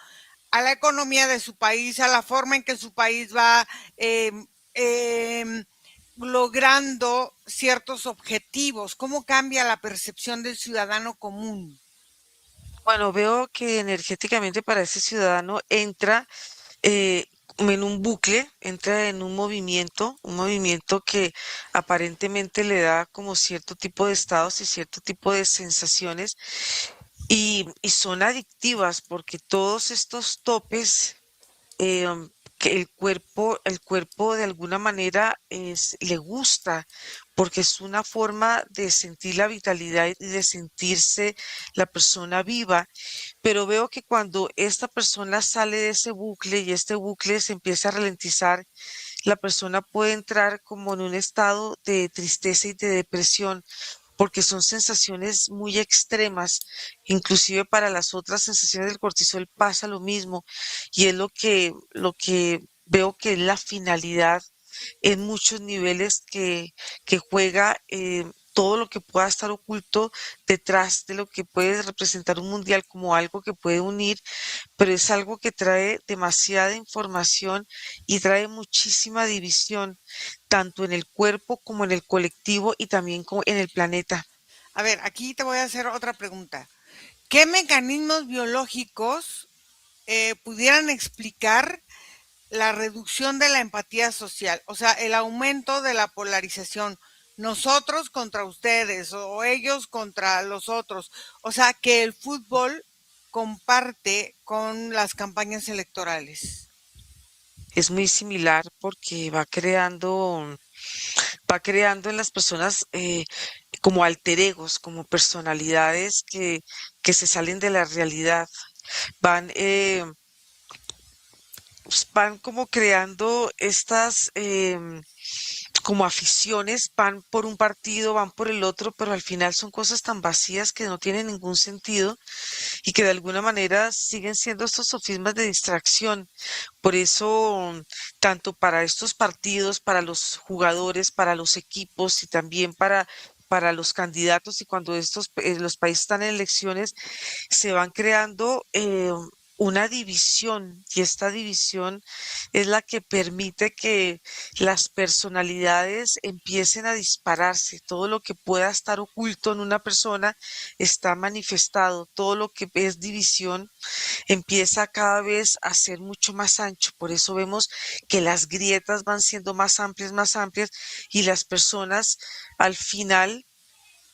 a la economía de su país, a la forma en que su país va eh, eh, logrando ciertos objetivos? ¿Cómo cambia la percepción del ciudadano común? Bueno, veo que energéticamente para ese ciudadano entra como en un bucle, entra en un movimiento que aparentemente le da como cierto tipo de estados y cierto tipo de sensaciones y son adictivas porque todos estos topes que el cuerpo de alguna manera le gusta, porque es una forma de sentir la vitalidad y de sentirse la persona viva. Pero veo que cuando esta persona sale de ese bucle y este bucle se empieza a ralentizar, la persona puede entrar como en un estado de tristeza y de depresión, porque son sensaciones muy extremas. Inclusive para las otras sensaciones del cortisol pasa lo mismo y es lo que veo que es la finalidad en muchos niveles que juega todo lo que pueda estar oculto detrás de lo que puede representar un mundial como algo que puede unir, pero es algo que trae demasiada información y trae muchísima división, tanto en el cuerpo como en el colectivo y también como en el planeta. A ver, aquí te voy a hacer otra pregunta. ¿Qué mecanismos biológicos pudieran explicar la reducción de la empatía social, o sea, el aumento de la polarización, nosotros contra ustedes o ellos contra los otros, o sea, que el fútbol comparte con las campañas electorales? Es muy similar porque va creando en las personas como alter egos, como personalidades que se salen de la realidad. Van, van como creando estas como aficiones, van por un partido, van por el otro, pero al final son cosas tan vacías que no tienen ningún sentido y que de alguna manera siguen siendo estos sofismas de distracción. Por eso, tanto para estos partidos, para los jugadores, para los equipos y también para los candidatos y cuando los países están en elecciones, se van creando una división y esta división es la que permite que las personalidades empiecen a dispararse. Todo lo que pueda estar oculto en una persona está manifestado. Todo lo que es división empieza cada vez a ser mucho más ancho. Por eso vemos que las grietas van siendo más amplias y las personas al final,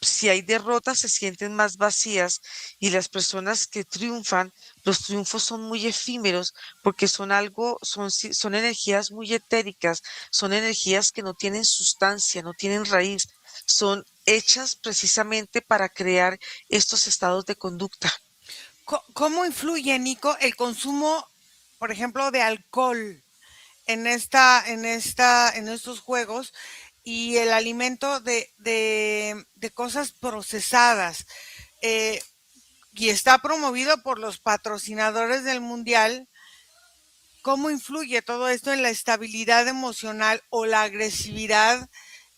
si hay derrotas, se sienten más vacías y las personas que triunfan, los triunfos son muy efímeros porque son algo, son energías muy etéricas, son energías que no tienen sustancia, no tienen raíz, son hechas precisamente para crear estos estados de conducta. ¿Cómo influye, Nico, el consumo, por ejemplo, de alcohol en estos juegos y el alimento de cosas procesadas? Eh, y está promovido por los patrocinadores del mundial. ¿Cómo influye todo esto en la estabilidad emocional o la agresividad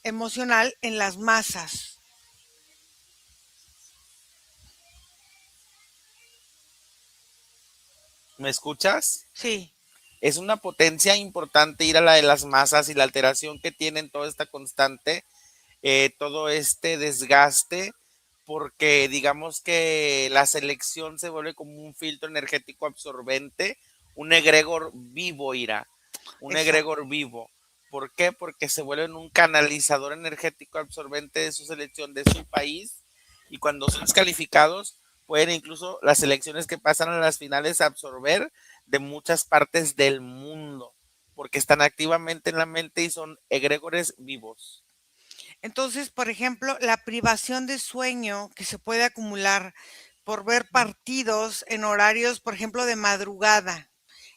emocional en las masas? ¿Me escuchas? Sí. Es una potencia importante ir a la de las masas y la alteración que tienen toda esta constante, todo este desgaste, porque digamos que la selección se vuelve como un filtro energético absorbente, un egregor vivo, irá, un Exacto. egregor vivo. ¿Por qué? Porque se vuelven un canalizador energético absorbente de su selección, de su país, y cuando son descalificados, pueden incluso las selecciones que pasan a las finales absorber de muchas partes del mundo, porque están activamente en la mente y son egregores vivos. Entonces, por ejemplo, la privación de sueño que se puede acumular por ver partidos en horarios, por ejemplo, de madrugada,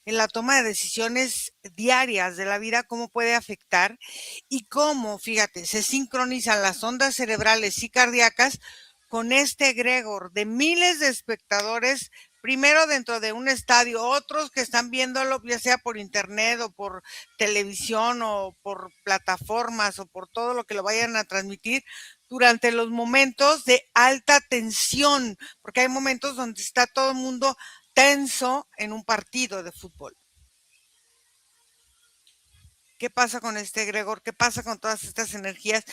en la toma de decisiones diarias de la vida, cómo puede afectar y cómo, fíjate, se sincronizan las ondas cerebrales y cardíacas con este egregor de miles de espectadores, primero dentro de un estadio, otros que están viéndolo ya sea por internet o por televisión o por plataformas o por todo lo que lo vayan a transmitir durante los momentos de alta tensión, porque hay momentos donde está todo el mundo tenso en un partido de fútbol. ¿Qué pasa con este egregor? ¿Qué pasa con todas estas energías?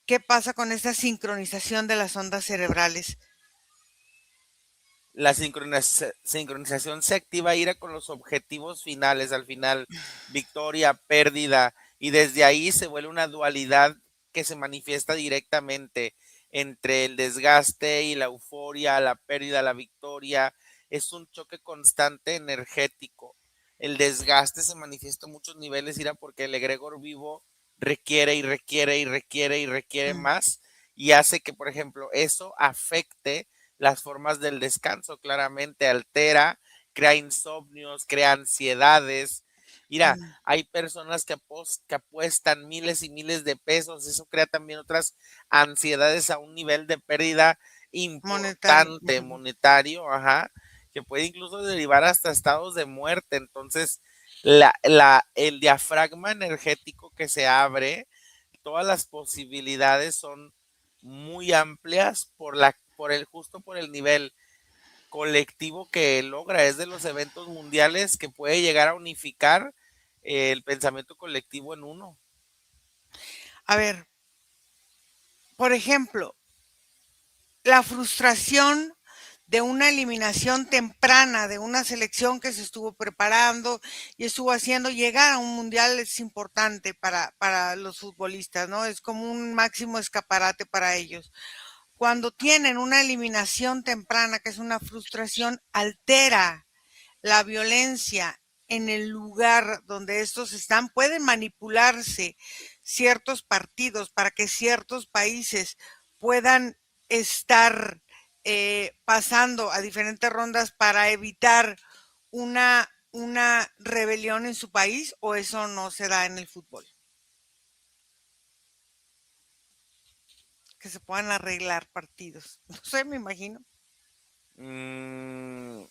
¿Qué pasa con esta sincronización de las ondas cerebrales? La sincronización se activa ira con los objetivos finales, al final, victoria, pérdida, y desde ahí se vuelve una dualidad que se manifiesta directamente entre el desgaste y la euforia, la pérdida, la victoria. Es un choque constante energético. El desgaste se manifiesta a muchos niveles, ira, porque el egregor vivo requiere y requiere y requiere y requiere Mm, más y hace que, por ejemplo, eso afecte las formas del descanso, claramente altera, crea insomnios, crea ansiedades. Mira, mm, hay personas que apuestan miles y miles de pesos, eso crea también otras ansiedades a un nivel de pérdida monetario. importante, monetario, ajá, que puede incluso derivar hasta estados de muerte. Entonces, el diafragma energético que se abre, todas las posibilidades son muy amplias por el nivel colectivo que logra. Es de los eventos mundiales que puede llegar a unificar el pensamiento colectivo en uno. A ver, por ejemplo, la frustración de una eliminación temprana de una selección que se estuvo preparando y estuvo haciendo llegar a un mundial es importante para los futbolistas, ¿no? Es como un máximo escaparate para ellos. Cuando tienen una eliminación temprana, que es una frustración, altera la violencia en el lugar donde estos están, pueden manipularse ciertos partidos para que ciertos países puedan estar pasando a diferentes rondas para evitar una rebelión en su país o eso no se da en el fútbol? Que se puedan arreglar partidos. No sé, me imagino. Mm,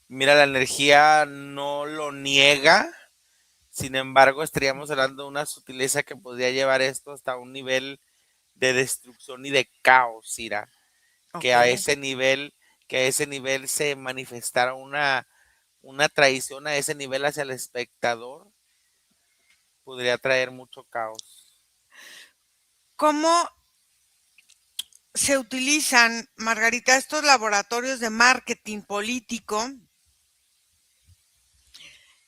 mira, la energía no lo niega, sin embargo, estaríamos hablando de una sutileza que podría llevar esto hasta un nivel de destrucción y de caos, Ira, Ok. que a ese nivel, que a ese nivel se manifestara una traición a ese nivel hacia el espectador, podría traer mucho caos. ¿Cómo se utilizan, Margarita, estos laboratorios de marketing político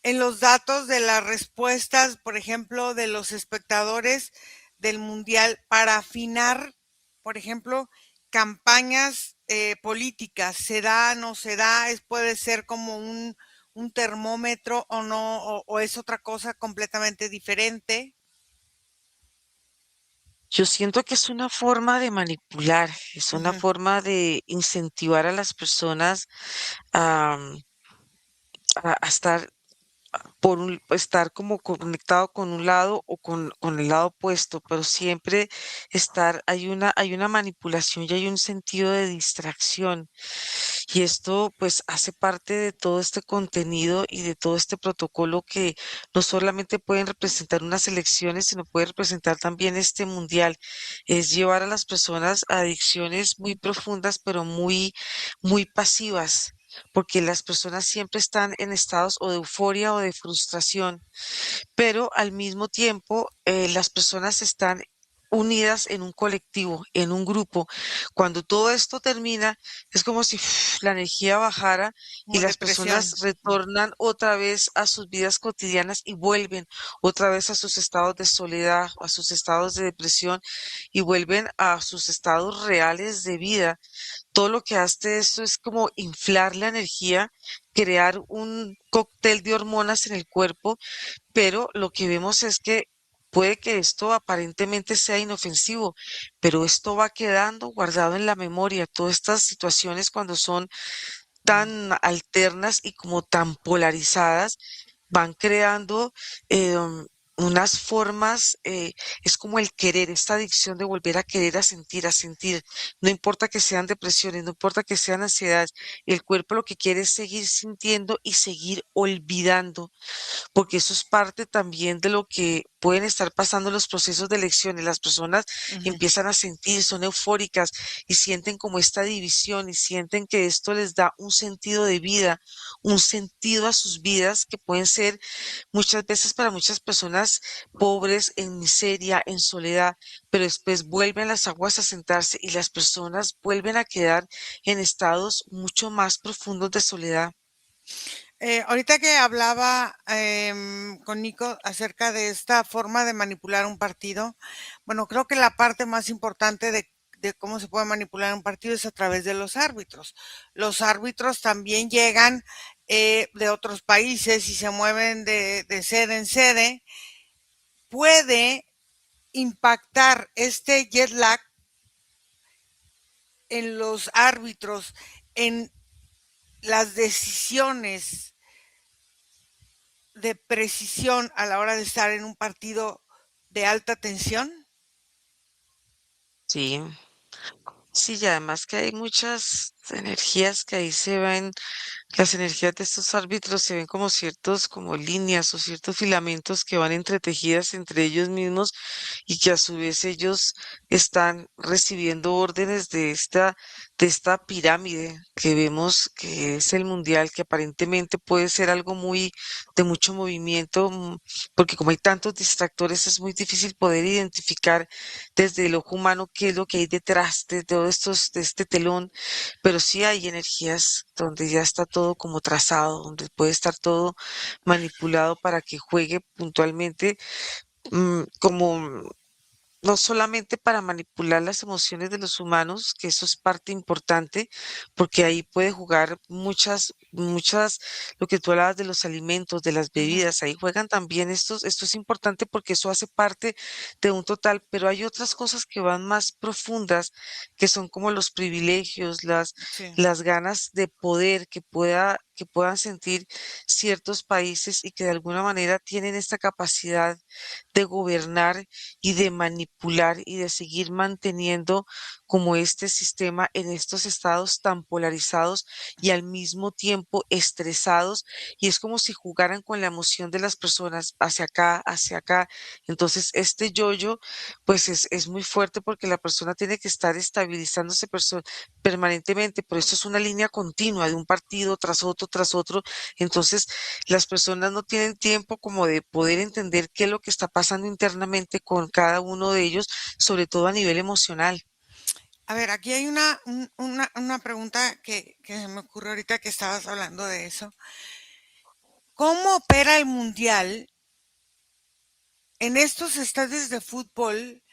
en los datos de las respuestas, por ejemplo, de los espectadores del Mundial para afinar, por ejemplo, campañas políticas? ¿Se da, no se da? ¿Puede ser como un termómetro o no? ¿O es otra cosa completamente diferente? Yo siento que es una forma de manipular, es una Ujú. forma de incentivar a las personas a, a estar estar como conectado con un lado o con el lado opuesto, pero siempre hay una manipulación y hay un sentido de distracción. Y esto pues hace parte de todo este contenido y de todo este protocolo que no solamente pueden representar unas elecciones, sino puede representar también este mundial. Es llevar a las personas a adicciones muy profundas, pero muy pasivas, porque las personas siempre están en estados o de euforia o de frustración, pero al mismo tiempo las personas están unidas en un colectivo, en un grupo. Cuando todo esto termina, es como si la energía bajara y Como las personas depresión. retornan otra vez a sus vidas cotidianas y vuelven otra vez a sus estados de soledad, a sus estados de depresión y vuelven a sus estados reales de vida. Todo lo que hace esto es como inflar la energía, crear un cóctel de hormonas en el cuerpo, pero lo que vemos es que puede que esto aparentemente sea inofensivo, pero esto va quedando guardado en la memoria. Todas estas situaciones cuando son Mm. tan alternas y como tan polarizadas, van creando unas formas, es como el querer, esta adicción de volver a querer, a sentir, no importa que sean depresiones, no importa que sean ansiedades, el cuerpo lo que quiere es seguir sintiendo y seguir olvidando, porque eso es parte también de lo que pueden estar pasando en los procesos de elecciones. Las personas Ujú. empiezan a sentir, son eufóricas y sienten como esta división y sienten que esto les da un sentido de vida, un sentido a sus vidas que pueden ser muchas veces para muchas personas pobres, en miseria, en soledad, pero después vuelven las aguas a sentarse y las personas vuelven a quedar en estados mucho más profundos de soledad. Ahorita que hablaba con Nico acerca de esta forma de manipular un partido, bueno, creo que la parte más importante de cómo se puede manipular un partido es a través de los árbitros. Los árbitros también llegan de otros países y se mueven de sede en sede. Puede impactar este jet lag en los árbitros, en las decisiones de precisión a la hora de estar en un partido de alta tensión. Sí. Sí, y además que hay muchas energías que ahí se ven, las energías de estos árbitros se ven como ciertos, como líneas o ciertos filamentos que van entretejidas entre ellos mismos y que a su vez ellos están recibiendo órdenes de esta pirámide que vemos que es el mundial, que aparentemente puede ser algo muy de mucho movimiento, porque como hay tantos distractores, es muy difícil poder identificar desde el ojo humano qué es lo que hay detrás de todo estos, de este telón, pero sí hay energías donde ya está todo como trazado, donde puede estar todo manipulado para que juegue puntualmente como no solamente para manipular las emociones de los humanos, que eso es parte importante, porque ahí puede jugar muchas, lo que tú hablabas de los alimentos, de las Ujú, bebidas, ahí juegan también esto es importante porque eso hace parte de un total, pero hay otras cosas que van más profundas, que son como los privilegios, sí. las ganas de poder que puedan sentir ciertos países y que de alguna manera tienen esta capacidad de gobernar y de manipular y de seguir manteniendo como este sistema en estos estados tan polarizados y al mismo tiempo estresados. Y es como si jugaran con la emoción de las personas hacia acá, hacia acá. Entonces, este yoyo, pues es muy fuerte porque la persona tiene que estar estabilizándose permanentemente, pero esto es una línea continua de un partido tras otro, tras otro. Entonces, las personas no tienen tiempo como de poder entender qué es lo que está pasando internamente con cada uno de ellos, sobre todo a nivel emocional. A ver, aquí hay una pregunta que se me ocurrió ahorita que estabas hablando de eso. ¿Cómo opera el mundial en estos estadios de fútbol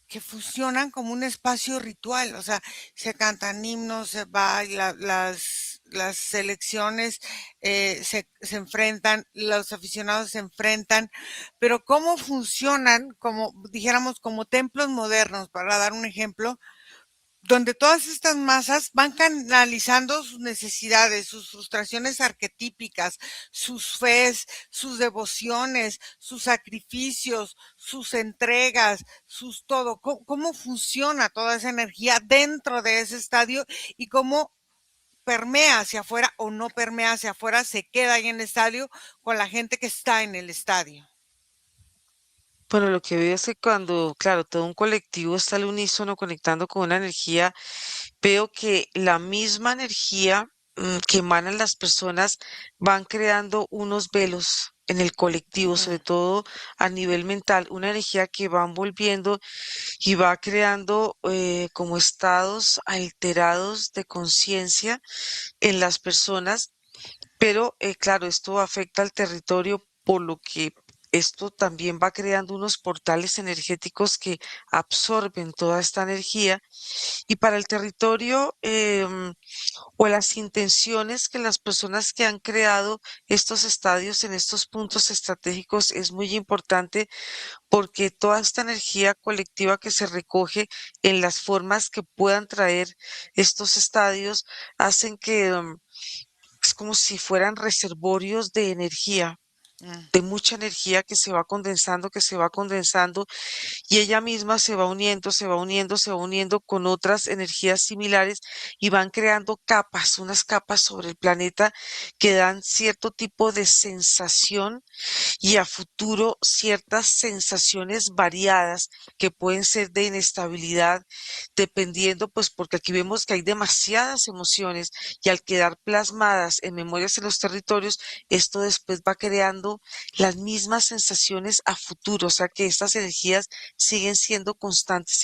que funcionan como un espacio ritual? O sea, se cantan himnos, se baila, las selecciones se enfrentan, los aficionados se enfrentan, pero ¿cómo funcionan como, dijéramos, como templos modernos? Para dar un ejemplo, donde todas estas masas van canalizando sus necesidades, sus frustraciones arquetípicas, sus fees, sus devociones, sus sacrificios, sus entregas, sus todo. ¿Cómo funciona toda esa energía dentro de ese estadio y cómo permea hacia afuera o no permea hacia afuera, se queda ahí en el estadio con la gente que está en el estadio? Bueno, lo que veo es que cuando, claro, todo un colectivo está al unísono conectando con una energía, veo que la misma energía que emanan las personas van creando unos velos en el colectivo, sobre Ujú, todo a nivel mental, una energía que van volviendo y va creando como estados alterados de conciencia en las personas, pero claro, esto afecta al territorio, por lo que esto también va creando unos portales energéticos que absorben toda esta energía y para el territorio o las intenciones que las personas que han creado estos estadios en estos puntos estratégicos es muy importante porque toda esta energía colectiva que se recoge en las formas que puedan traer estos estadios hacen que es como si fueran reservorios mm. de mucha energía que se va condensando y ella misma se va uniendo, se va uniendo, se va uniendo con otras energías similares y van creando capas, unas capas sobre el planeta que dan cierto tipo de sensación y a futuro ciertas sensaciones variadas que pueden ser de inestabilidad, dependiendo, pues porque aquí vemos que hay demasiadas emociones y al quedar plasmadas en memorias en los territorios, esto después va creando las mismas sensaciones a futuro, o sea que estas energías siguen siendo constantes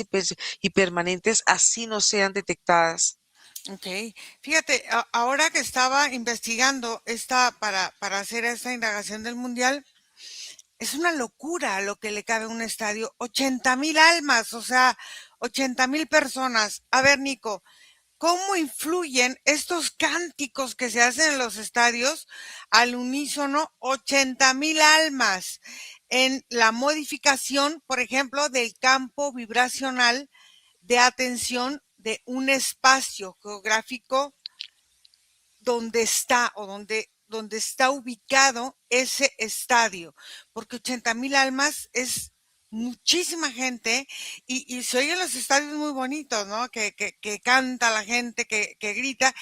y permanentes, así no sean detectadas. Ok, fíjate, ahora que estaba investigando para hacer esta indagación del mundial, es una locura lo que le cabe a un estadio. 80,000 almas, o sea, 80,000 personas. A ver, Nico, ¿cómo influyen estos cánticos que se hacen en los estadios al unísono? 80,000 almas en la modificación, por ejemplo, del campo vibracional de atención de un espacio geográfico donde está o donde está ubicado ese estadio, porque 80,000 almas es muchísima gente y se oyen los estadios muy bonitos, ¿no? Que canta la gente, que grita,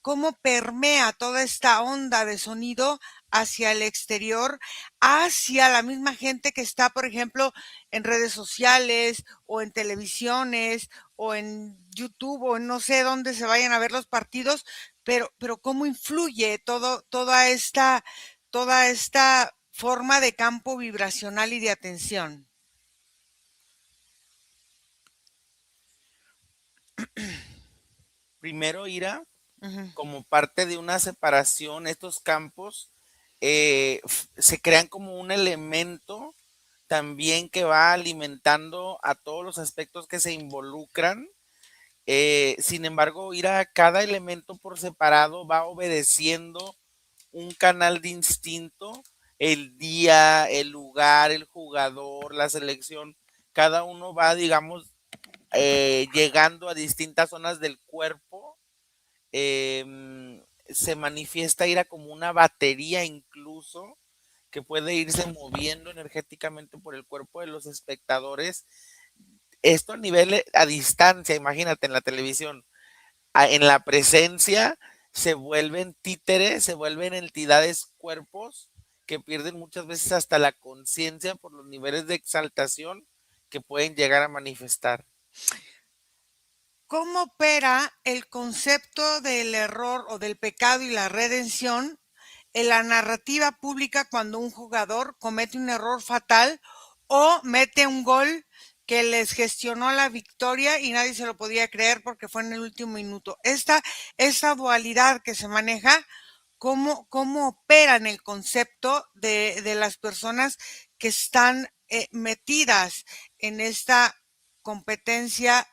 cómo permea toda esta onda de sonido hacia el exterior, hacia la misma gente que está, por ejemplo, en redes sociales o en televisiones o en YouTube o en no sé dónde se vayan a ver los partidos, pero cómo influye toda esta forma de campo vibracional y de atención. Primero, Ira, Ujú, como parte de una separación, estos campos se crean como un elemento también que va alimentando a todos los aspectos que se involucran. Sin embargo, ir a cada elemento por separado va obedeciendo un canal distinto, el día, el lugar, el jugador, la selección, cada uno va, digamos, llegando a distintas zonas del cuerpo. Se manifiesta ira como una batería incluso que puede irse moviendo energéticamente por el cuerpo de los espectadores. Esto a nivel, a distancia, imagínate en la televisión, en la presencia se vuelven títeres, se vuelven entidades, cuerpos que pierden muchas veces hasta la conciencia por los niveles de exaltación que pueden llegar a manifestar. ¿Cómo opera el concepto del error o del pecado y la redención en la narrativa pública cuando un jugador comete un error fatal o mete un gol que les gestionó la victoria y nadie se lo podía creer porque fue en el último minuto? Esta dualidad que se maneja, ¿cómo opera en el concepto de las personas que están metidas en esta competencia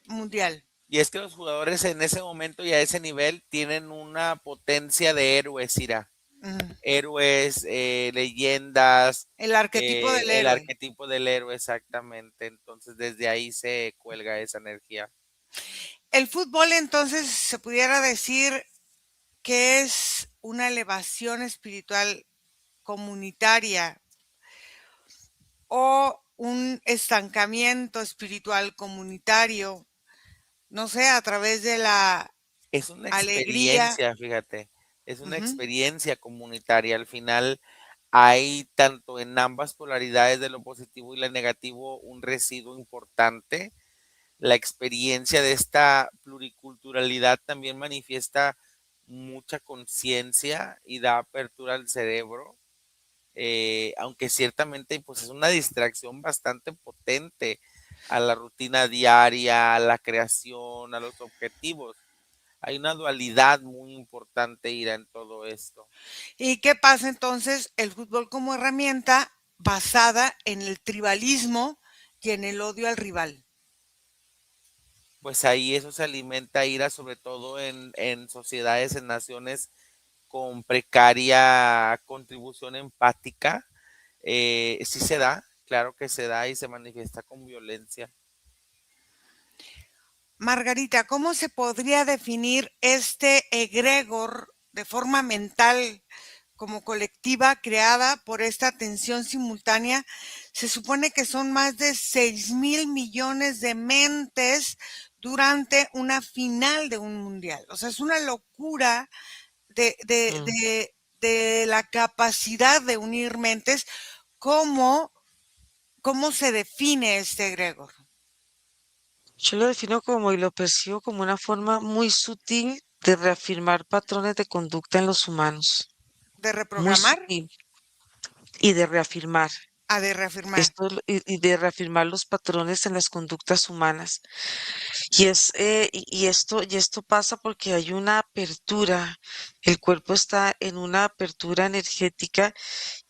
mundial? Y es que los jugadores en ese momento y a ese nivel tienen una potencia de héroes, Ira. Ujú. Héroes, leyendas, El arquetipo del el héroe. arquetipo del héroe exactamente. Entonces desde ahí se cuelga esa energía. El fútbol, entonces, se pudiera decir que es una elevación espiritual comunitaria o un estancamiento espiritual comunitario, no sé, a través de la Es una alegría. experiencia, fíjate, es una Ujú. experiencia comunitaria. Al final hay tanto en ambas polaridades de lo positivo y lo negativo un residuo importante. La experiencia de esta pluriculturalidad también manifiesta mucha conciencia y da apertura al cerebro, aunque ciertamente pues es una distracción bastante potente a la rutina diaria, a la creación, a los objetivos. Hay una dualidad muy importante, Ira, en todo esto. ¿Y qué pasa entonces? El fútbol como herramienta basada en el tribalismo y en el odio al rival. Pues ahí eso se alimenta, Ira, sobre todo en sociedades, en naciones con precaria contribución empática. Sí se da, claro que se da y se manifiesta con violencia. Margarita, ¿cómo se podría definir este egregor de forma mental como colectiva creada por esta tensión simultánea? Se supone que son más de 6.000 millones de mentes durante una final de un mundial. O sea, es una locura de, de, Mm. de, de la capacidad de unir mentes. ¿Cómo, cómo se define este egregor? Yo lo defino como y lo percibo como una forma muy sutil de reafirmar patrones de conducta en los humanos, ¿De muy reprogramar? sutil, y de reafirmar. A de reafirmar. Y de reafirmar los patrones en las conductas humanas. Y esto pasa porque hay una apertura, el cuerpo está en una apertura energética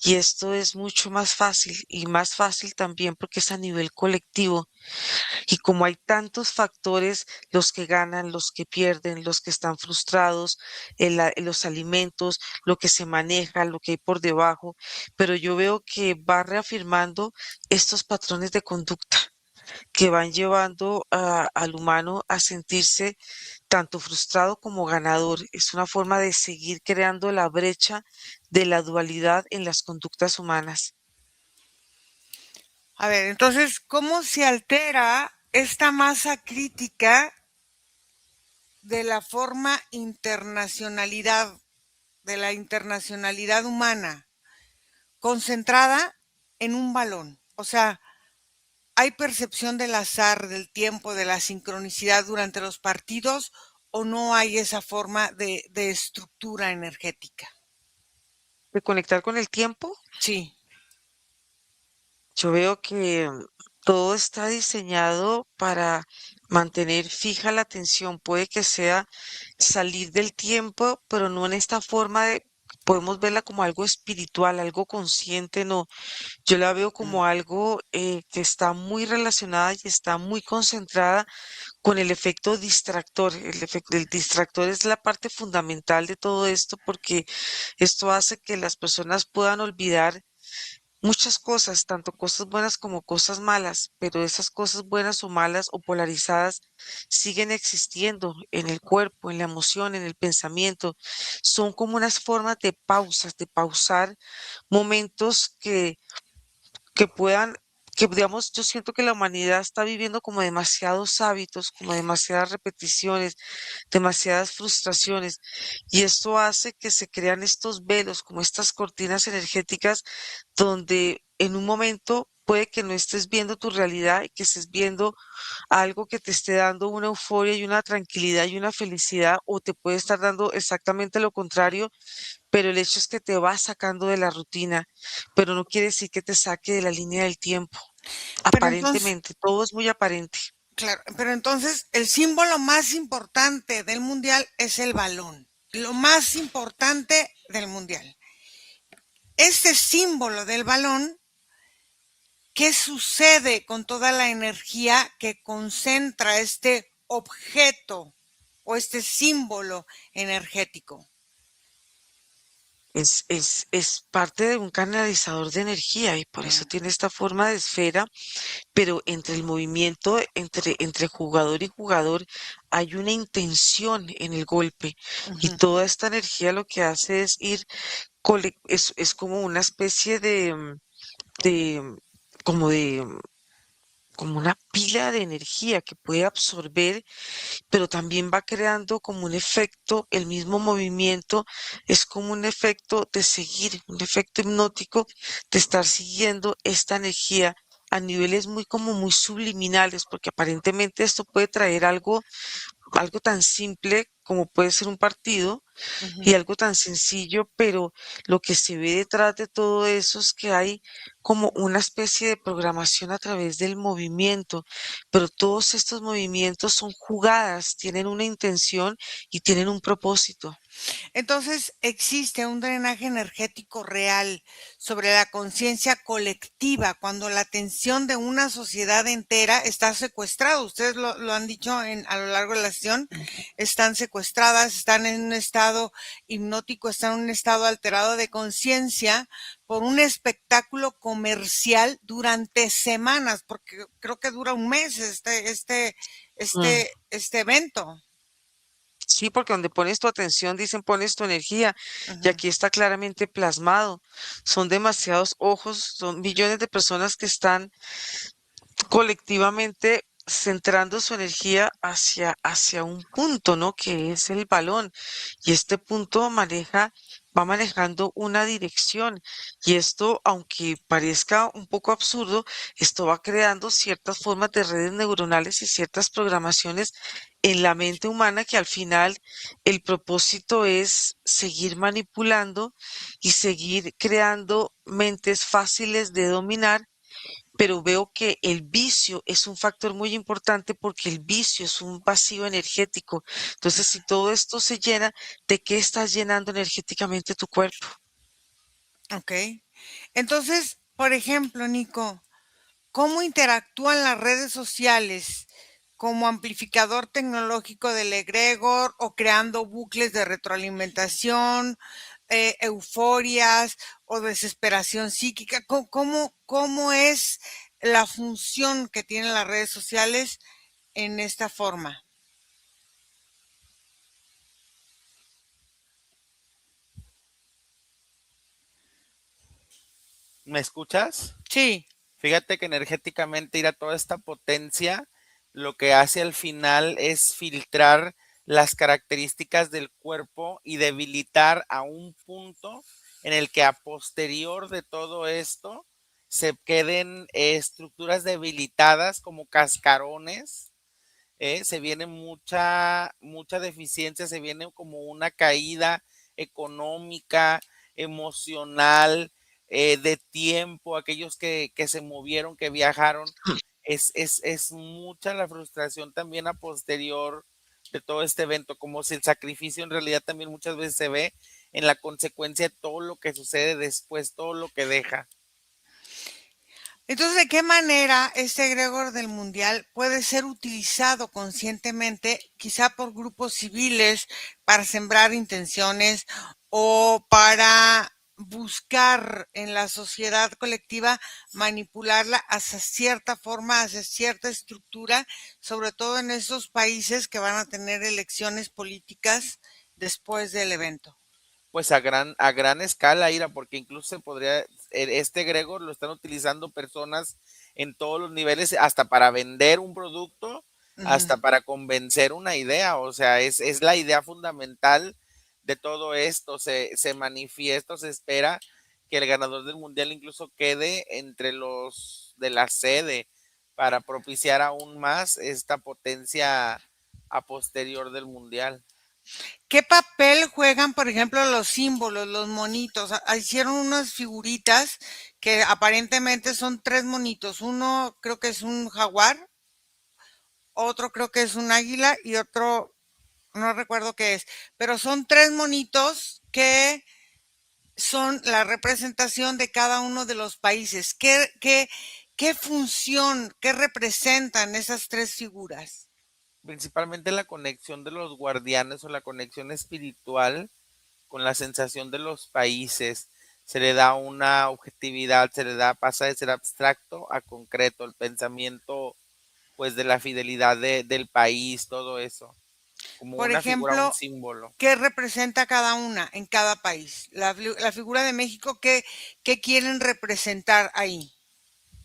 y esto es mucho más fácil y más fácil también porque es a nivel colectivo. Y como hay tantos factores, los que ganan, los que pierden, los que están frustrados, los alimentos, lo que se maneja, lo que hay por debajo, pero yo veo que va reafirmando estos patrones de conducta que van llevando al humano a sentirse tanto frustrado como ganador. Es una forma de seguir creando la brecha de la dualidad en las conductas humanas. A ver, entonces, ¿cómo se altera esta masa crítica de la forma internacionalidad, de la internacionalidad humana, concentrada en un balón? O sea, ¿hay percepción del azar, del tiempo, de la sincronicidad durante los partidos o no hay esa forma de estructura energética? De conectar con el tiempo, Sí, yo veo que todo está diseñado para mantener fija la atención. Puede que sea salir del tiempo, pero no en esta forma de podemos verla como algo espiritual, algo consciente, no. Yo la veo como algo que está muy relacionada y está muy concentrada con el efecto distractor. El distractor es la parte fundamental de todo esto porque esto hace que las personas puedan olvidar muchas cosas, tanto cosas buenas como cosas malas, pero esas cosas buenas o malas o polarizadas siguen existiendo en el cuerpo, en la emoción, en el pensamiento. Son como unas formas de pausas, de pausar momentos que puedan, que digamos, yo siento que la humanidad está viviendo como demasiados hábitos, como demasiadas repeticiones, demasiadas frustraciones, y esto hace que se crean estos velos, como estas cortinas energéticas, donde en un momento puede que no estés viendo tu realidad y que estés viendo algo que te esté dando una euforia y una tranquilidad y una felicidad, o te puede estar dando exactamente lo contrario, pero el hecho es que te va sacando de la rutina, pero no quiere decir que te saque de la línea del tiempo. Pero entonces, Aparentemente, todo es muy aparente. claro, pero entonces el símbolo más importante del mundial es el balón, lo más importante del mundial. Este símbolo del balón, ¿qué sucede con toda la energía que concentra este objeto o este símbolo energético? Es parte de un canalizador de energía y por eso tiene esta forma de esfera, pero entre el movimiento, entre jugador y jugador, hay una intención en el golpe y Ujú. toda esta energía lo que hace es ir, es como una especie de, como de, como una pila de energía que puede absorber, pero también va creando como un efecto, el mismo movimiento es como un efecto de seguir, un efecto hipnótico de estar siguiendo esta energía a niveles muy como muy subliminales, porque aparentemente esto puede traer algo tan simple como puede ser un partido y Ujú. algo tan sencillo, pero lo que se ve detrás de todo eso es que hay como una especie de programación a través del movimiento, pero todos estos movimientos son jugadas, tienen una intención y tienen un propósito. Entonces, existe un drenaje energético real sobre la conciencia colectiva cuando la atención de una sociedad entera está secuestrada. Ustedes lo han dicho a lo largo de la sesión, están secuestradas, están en un estado hipnótico, están en un estado alterado de conciencia por un espectáculo comercial durante semanas, porque creo que dura un mes Mm. este evento. Sí, porque donde pones tu atención, dicen, pones tu energía, y Ujú, aquí está claramente plasmado. Son demasiados ojos, son millones de personas que están colectivamente centrando su energía hacia un punto, ¿no? Que es el balón. Y este punto va manejando una dirección. Y esto, aunque parezca un poco absurdo, esto va creando ciertas formas de redes neuronales y ciertas programaciones en la mente humana que al final el propósito es seguir manipulando y seguir creando mentes fáciles de dominar, pero veo que el vicio es un factor muy importante porque el vicio es un vacío energético. Entonces, si todo esto se llena, ¿de qué estás llenando energéticamente tu cuerpo? ok. Entonces, por ejemplo, Nico, ¿cómo interactúan las redes sociales como amplificador tecnológico del egregor o creando bucles de retroalimentación, euforias o desesperación psíquica? ¿Cómo es la función que tienen las redes sociales en esta forma? ¿Me escuchas? Sí. Fíjate que energéticamente ir a toda esta potencia, lo que hace al final es filtrar las características del cuerpo y debilitar a un punto en el que a posterior de todo esto se queden estructuras debilitadas como cascarones. Se viene mucha deficiencia, se viene como una caída económica, emocional, de tiempo, aquellos que se movieron, que viajaron, es mucha la frustración también a posterior de todo este evento, como si el sacrificio en realidad también muchas veces se ve en la consecuencia de todo lo que sucede después, todo lo que deja. Entonces, ¿de qué manera este egregor del mundial puede ser utilizado conscientemente, quizá por grupos civiles, para sembrar intenciones o para buscar en la sociedad colectiva manipularla hacia cierta forma, hacia cierta estructura, sobre todo en esos países que van a tener elecciones políticas después del evento? Pues a gran escala, Ira, porque incluso se podría, este egregor lo están utilizando personas en todos los niveles, hasta para vender un producto, Ujú. hasta para convencer una idea, o sea, es la idea fundamental de todo esto, se manifiesta, se espera que el ganador del mundial incluso quede entre los de la sede para propiciar aún más esta potencia a posterior del mundial. ¿Qué papel juegan, por ejemplo, los símbolos, los monitos? Hicieron unas figuritas que aparentemente son tres monitos. Uno creo que es un jaguar, otro creo que es un águila y otro no recuerdo qué es. Pero son tres monitos que son la representación de cada uno de los países. ¿Qué función, qué representan esas tres figuras? Principalmente la conexión de los guardianes o la conexión espiritual con la sensación de los países. Se le da una objetividad, pasa de ser abstracto a concreto, el pensamiento pues de la fidelidad del país, todo eso, como Por una figura, un ejemplo, símbolo. ¿qué representa cada una en cada país? La figura de México, ¿qué quieren representar ahí?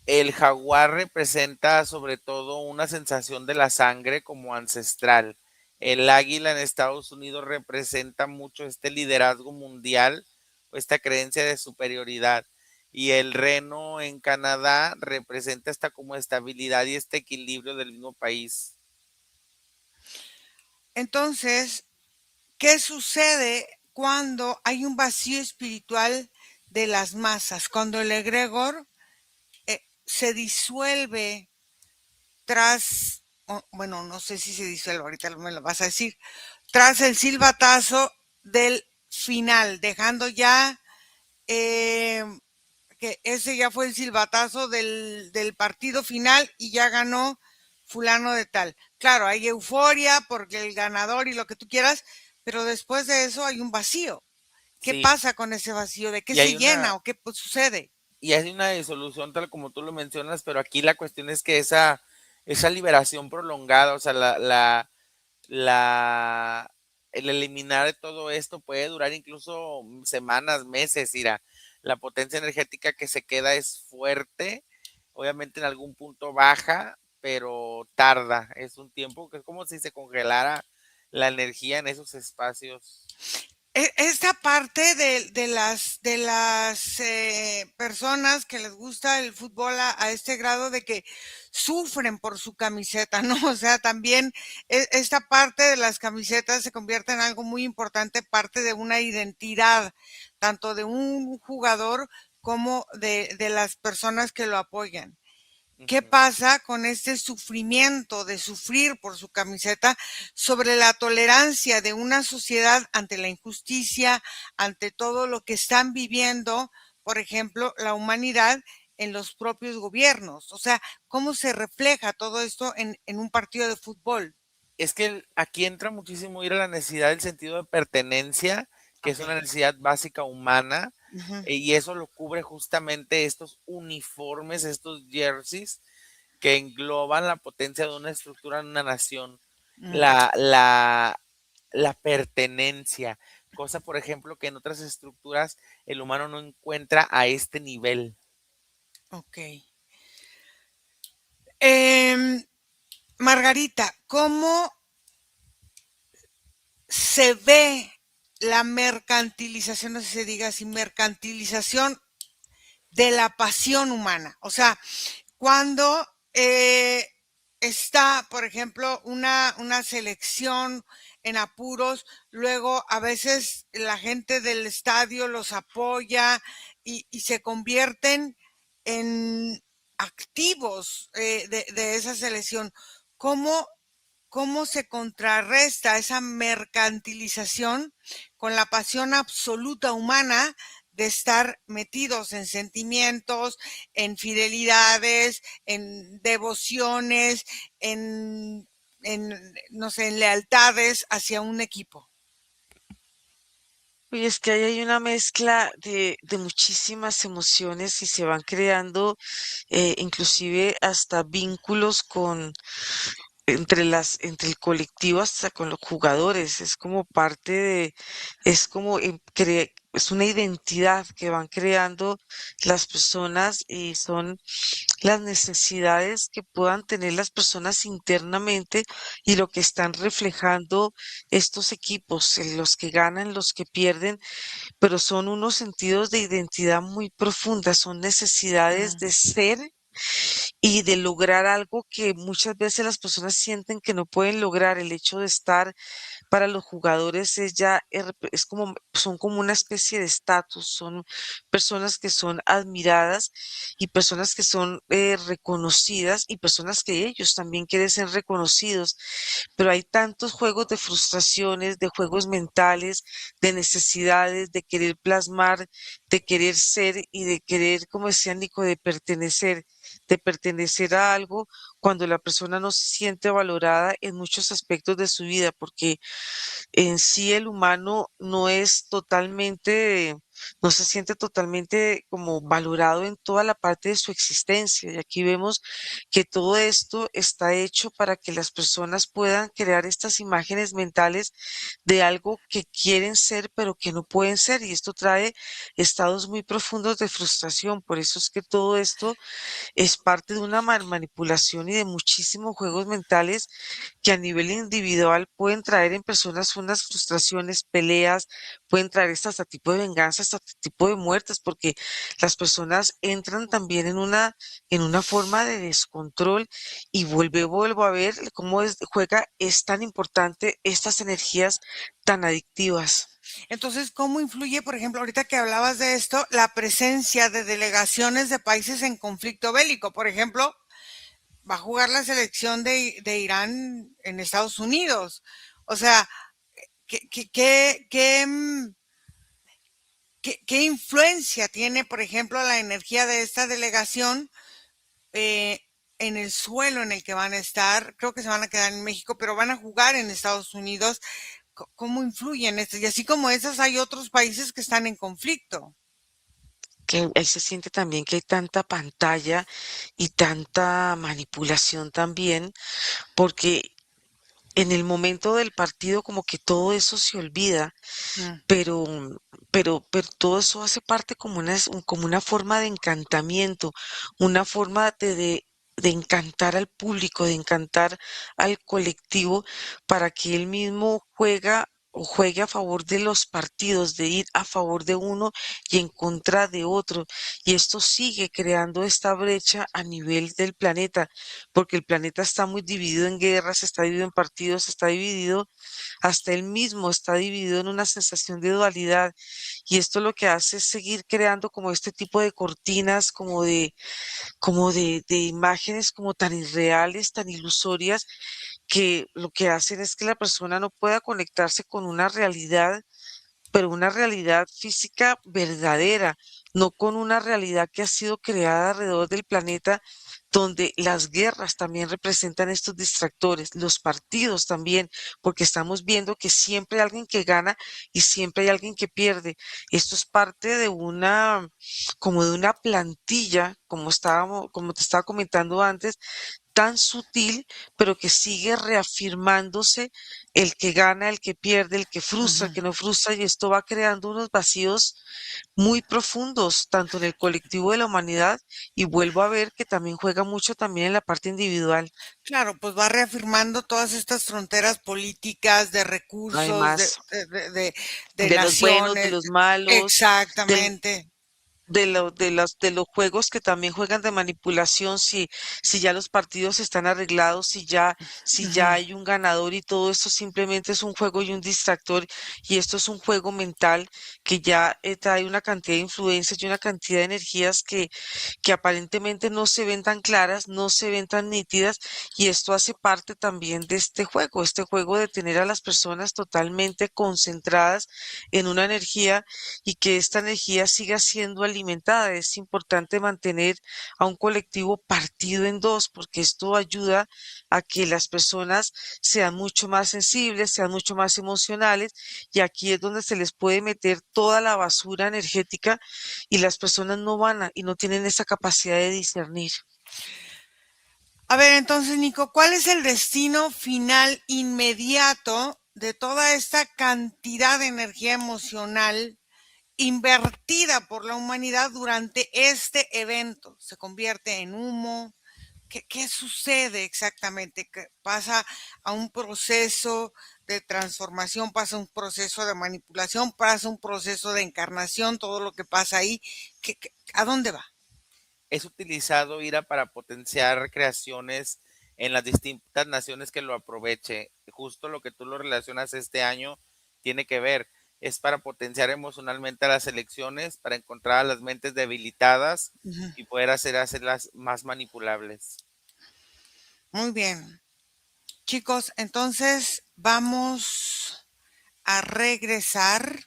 El jaguar representa sobre todo una sensación de la sangre como ancestral. El águila en Estados Unidos representa mucho este liderazgo mundial o esta creencia de superioridad. Y el reno en Canadá representa esta como estabilidad y este equilibrio del mismo país. Entonces, ¿qué sucede cuando hay un vacío espiritual de las masas? Cuando el egregor se disuelve tras, bueno, no sé si se disuelve, ahorita me lo vas a decir, tras el silbatazo del final, dejando ya eh, que ese ya fue el silbatazo del partido final y ya ganó fulano de tal. Claro, hay euforia porque el ganador y lo que tú quieras, pero después de eso hay un vacío. ¿Qué Sí, pasa con ese vacío? ¿De qué y se hay una, llena o qué sucede? y hay una disolución tal como tú lo mencionas, pero aquí la cuestión es que esa liberación prolongada, o sea, la, el eliminar todo esto puede durar incluso semanas, meses, Ira. La potencia energética que se queda es fuerte, obviamente en algún punto baja, pero tarda, es un tiempo que es como si se congelara la energía en esos espacios. Esta parte de las personas que les gusta el fútbol a este grado de que sufren por su camiseta, ¿no? O sea, también esta parte de las camisetas se convierte en algo muy importante, parte de una identidad, tanto de un jugador como de las personas que lo apoyan. ¿Qué Ujú. pasa con este sufrimiento de sufrir por su camiseta sobre la tolerancia de una sociedad ante la injusticia, ante todo lo que están viviendo, por ejemplo, la humanidad en los propios gobiernos? O sea, ¿cómo se refleja todo esto en un partido de fútbol? Es que aquí entra muchísimo ir a la necesidad del sentido de pertenencia, que es Ok. una necesidad básica humana, Ujú, y eso lo cubre justamente estos uniformes, estos jerseys que engloban la potencia de una estructura en una nación, mm, la, la, la pertenencia, cosa por ejemplo que en otras estructuras el humano no encuentra a este nivel. ok. Em, Margarita, ¿cómo se ve la mercantilización, no sé si se diga así, mercantilización de la pasión humana? O sea, cuando está, por ejemplo, una selección en apuros, luego a veces la gente del estadio los apoya y se convierten en activos de esa selección. ¿Cómo cómo se contrarresta esa mercantilización con la pasión absoluta humana de estar metidos en sentimientos, en fidelidades, en devociones, no sé, en lealtades hacia un equipo. Y es que ahí hay una mezcla de muchísimas emociones y se van creando inclusive hasta vínculos entre el colectivo hasta con los jugadores. Es como parte es como es una identidad que van creando las personas y son las necesidades que puedan tener las personas internamente y lo que están reflejando estos equipos, los que ganan, los que pierden, pero son unos sentidos de identidad muy profundas, son necesidades Mm. de ser y de lograr algo que muchas veces las personas sienten que no pueden lograr. El hecho de estar para los jugadores es ya, es como, son como una especie de estatus, son personas que son admiradas y personas que son reconocidas y personas que ellos también quieren ser reconocidos, pero hay tantos juegos de frustraciones, de juegos mentales, de necesidades, de querer plasmar, de querer ser y de querer, como decía Nico, de pertenecer a algo cuando la persona no se siente valorada en muchos aspectos de su vida, porque en sí el humano no es totalmente, no se siente totalmente como valorado en toda la parte de su existencia. Y aquí vemos que todo esto está hecho para que las personas puedan crear estas imágenes mentales de algo que quieren ser, pero que no pueden ser. Y esto trae estados muy profundos de frustración. Por eso es que todo esto es parte de una manipulación y de muchísimos juegos mentales que a nivel individual pueden traer en personas unas frustraciones, peleas, pueden traer hasta tipo de venganza, hasta tipo de muertes, porque las personas entran también en una forma de descontrol y vuelvo a ver cómo juega, es tan importante estas energías tan adictivas. Entonces, ¿cómo influye, por ejemplo, ahorita que hablabas de esto, la presencia de delegaciones de países en conflicto bélico? Por ejemplo, va a jugar la selección de Irán en Estados Unidos. O sea, ¿qué influencia tiene, por ejemplo, la energía de esta delegación eh, en el suelo en el que van a estar? Creo que se van a quedar en México, pero van a jugar en Estados Unidos. ¿Cómo influyen estos? Y así como esas, hay otros países que están en conflicto. Que ahí se siente también que hay tanta pantalla y tanta manipulación también, porque en el momento del partido como que todo eso se olvida, Mm. pero, pero todo eso hace parte como como una forma de encantamiento, una forma de encantar al público, de encantar al colectivo para que él mismo juega o juegue a favor de los partidos, de ir a favor de uno y en contra de otro. Y esto sigue creando esta brecha a nivel del planeta, porque el planeta está muy dividido en guerras, está dividido en partidos, está dividido, hasta él mismo está dividido en una sensación de dualidad. Y esto lo que hace es seguir creando como este tipo de cortinas, de imágenes como tan irreales, tan ilusorias, que lo que hacen es que la persona no pueda conectarse con una realidad, pero una realidad física verdadera, no con una realidad que ha sido creada alrededor del planeta, donde las guerras también representan estos distractores, los partidos también, porque estamos viendo que siempre hay alguien que gana y siempre hay alguien que pierde. Esto es parte de como de una plantilla, como te estaba comentando antes, tan sutil, pero que sigue reafirmándose el que gana, el que pierde, el que frustra, el Ujú. que no frustra, y esto va creando unos vacíos muy profundos, tanto en el colectivo de la humanidad, y vuelvo a ver que también juega mucho también en la parte individual. Claro, pues va reafirmando todas estas fronteras políticas de recursos, Además, de de los buenos, de naciones. los malos, del Exactamente. de los juegos que también juegan de manipulación, si ya los partidos están arreglados, si ya Ujú. hay un ganador y todo esto simplemente es un juego y un distractor y esto es un juego mental que ya trae una cantidad de influencias y una cantidad de energías que aparentemente no se ven tan claras, no se ven tan nítidas y esto hace parte también de este juego de tener a las personas totalmente concentradas en una energía y que esta energía siga siendo alimentada. Es importante mantener a un colectivo partido en dos porque esto ayuda a que las personas sean mucho más sensibles, sean mucho más emocionales y aquí es donde se les puede meter toda la basura energética y las personas no van y no tienen esa capacidad de discernir. A ver, entonces, Nico, ¿cuál es el destino final inmediato de toda esta cantidad de energía emocional invertida por la humanidad durante este evento? ¿Se convierte en humo? ¿Qué sucede exactamente? ¿Qué pasa a un proceso de transformación, pasa un proceso de manipulación, pasa un proceso de encarnación, todo lo que pasa ahí? ¿A dónde va? Es utilizado IRA para potenciar creaciones en las distintas naciones que lo aproveche. Justo lo que tú lo relacionas este año tiene que ver. Es para potenciar emocionalmente a las elecciones, para encontrar a las mentes debilitadas Ujú. y poder hacerlas más manipulables. Muy bien. Chicos, entonces vamos a regresar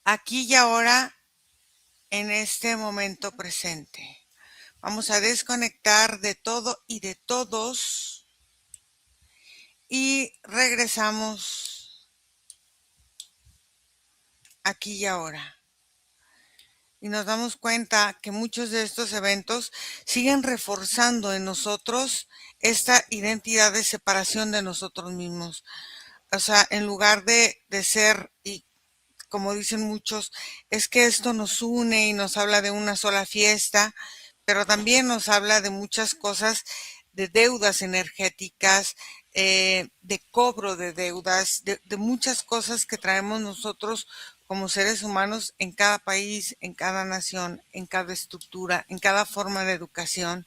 aquí y ahora en este momento presente. Vamos a desconectar de todo y de todos y regresamos aquí y ahora. Y nos damos cuenta que muchos de estos eventos siguen reforzando en nosotros esta identidad de separación de nosotros mismos. O sea, en lugar de ser, y como dicen muchos, es que esto nos une y nos habla de una sola fiesta, pero también nos habla de muchas cosas, de deudas energéticas, de cobro de deudas, de muchas cosas que traemos nosotros como seres humanos en cada país, en cada nación, en cada estructura, en cada forma de educación.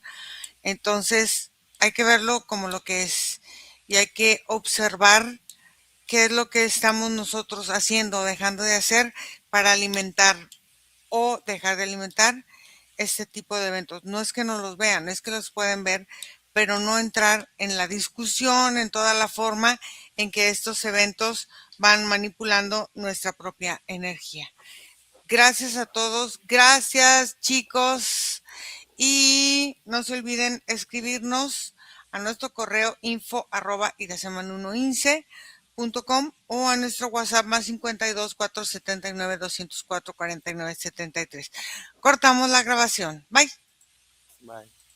Entonces, hay que verlo como lo que es y hay que observar qué es lo que estamos nosotros haciendo o dejando de hacer para alimentar o dejar de alimentar este tipo de eventos. No es que no los vean, es que los pueden ver, pero no entrar en la discusión, en toda la forma en que estos eventos van manipulando nuestra propia energía. Gracias a todos, gracias chicos y no se olviden escribirnos a nuestro correo info@iraseman1ince.com o a nuestro WhatsApp más 52 479 204 49 73. Cortamos la grabación. Bye. Bye.